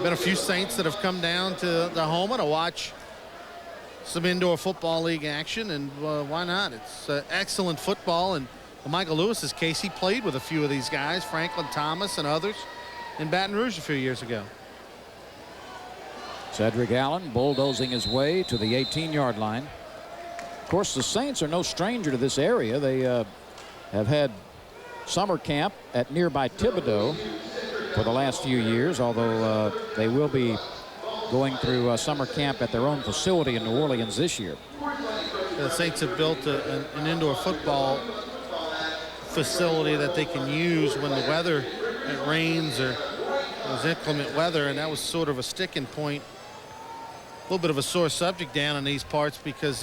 Been a few Saints that have come down to the Houma to watch some indoor football league action, and why not? It's excellent football, and in Michael Lewis's case, he played with a few of these guys, Franklin Thomas and others, in Baton Rouge a few years ago. Cedric Allen bulldozing his way to the 18-yard line. Of course, the Saints are no stranger to this area. They have had summer camp at nearby Thibodaux for the last few years, although they will be going through summer camp at their own facility in New Orleans this year. The Saints have built an indoor football facility that they can use when the weather, it rains or there's inclement weather, and that was sort of a sticking point, a little bit of a sore subject down in these parts because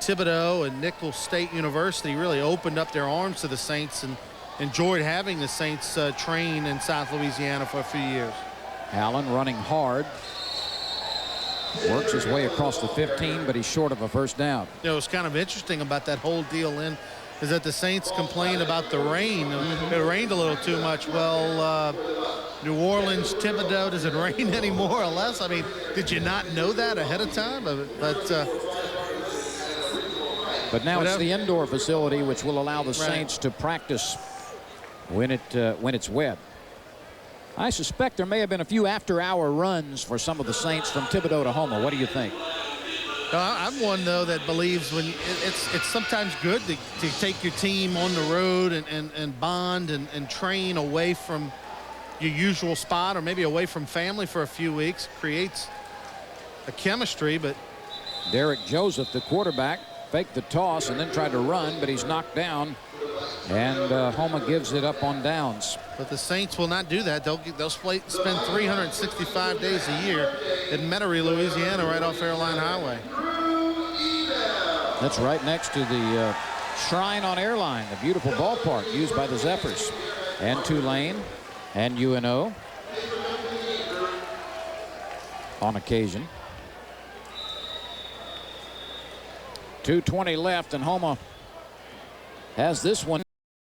Thibodaux and Nicholls State University really opened up their arms to the Saints and enjoyed having the Saints train in South Louisiana for a few years. Allen running hard. Works his way across the 15, but he's short of a first down. You know, it's kind of interesting about that whole deal, Lynn, is that the Saints complained about the rain. It rained a little too much. Well, New Orleans, Thibodaux, does it rain any more or less? I mean, did you not know that ahead of time? But now it's the indoor facility, which will allow the Saints to practice when it's wet. I suspect there may have been a few after-hour runs for some of the Saints from Thibodaux to Houma. What do you think? I'm one, though, that believes when it's sometimes good to take your team on the road and bond and train away from your usual spot or maybe away from family for a few weeks. Creates a chemistry, but Derrick Joseph, the quarterback, faked the toss and then tried to run, but he's knocked down, and Houma gives it up on downs. But the Saints will not do that. They'll spend 365 days a year in Metairie, Louisiana, right off Airline Highway. That's right next to the Shrine on Airline, the beautiful ballpark used by the Zephyrs and Tulane and UNO on occasion. 2:20 left, and Houma has this one.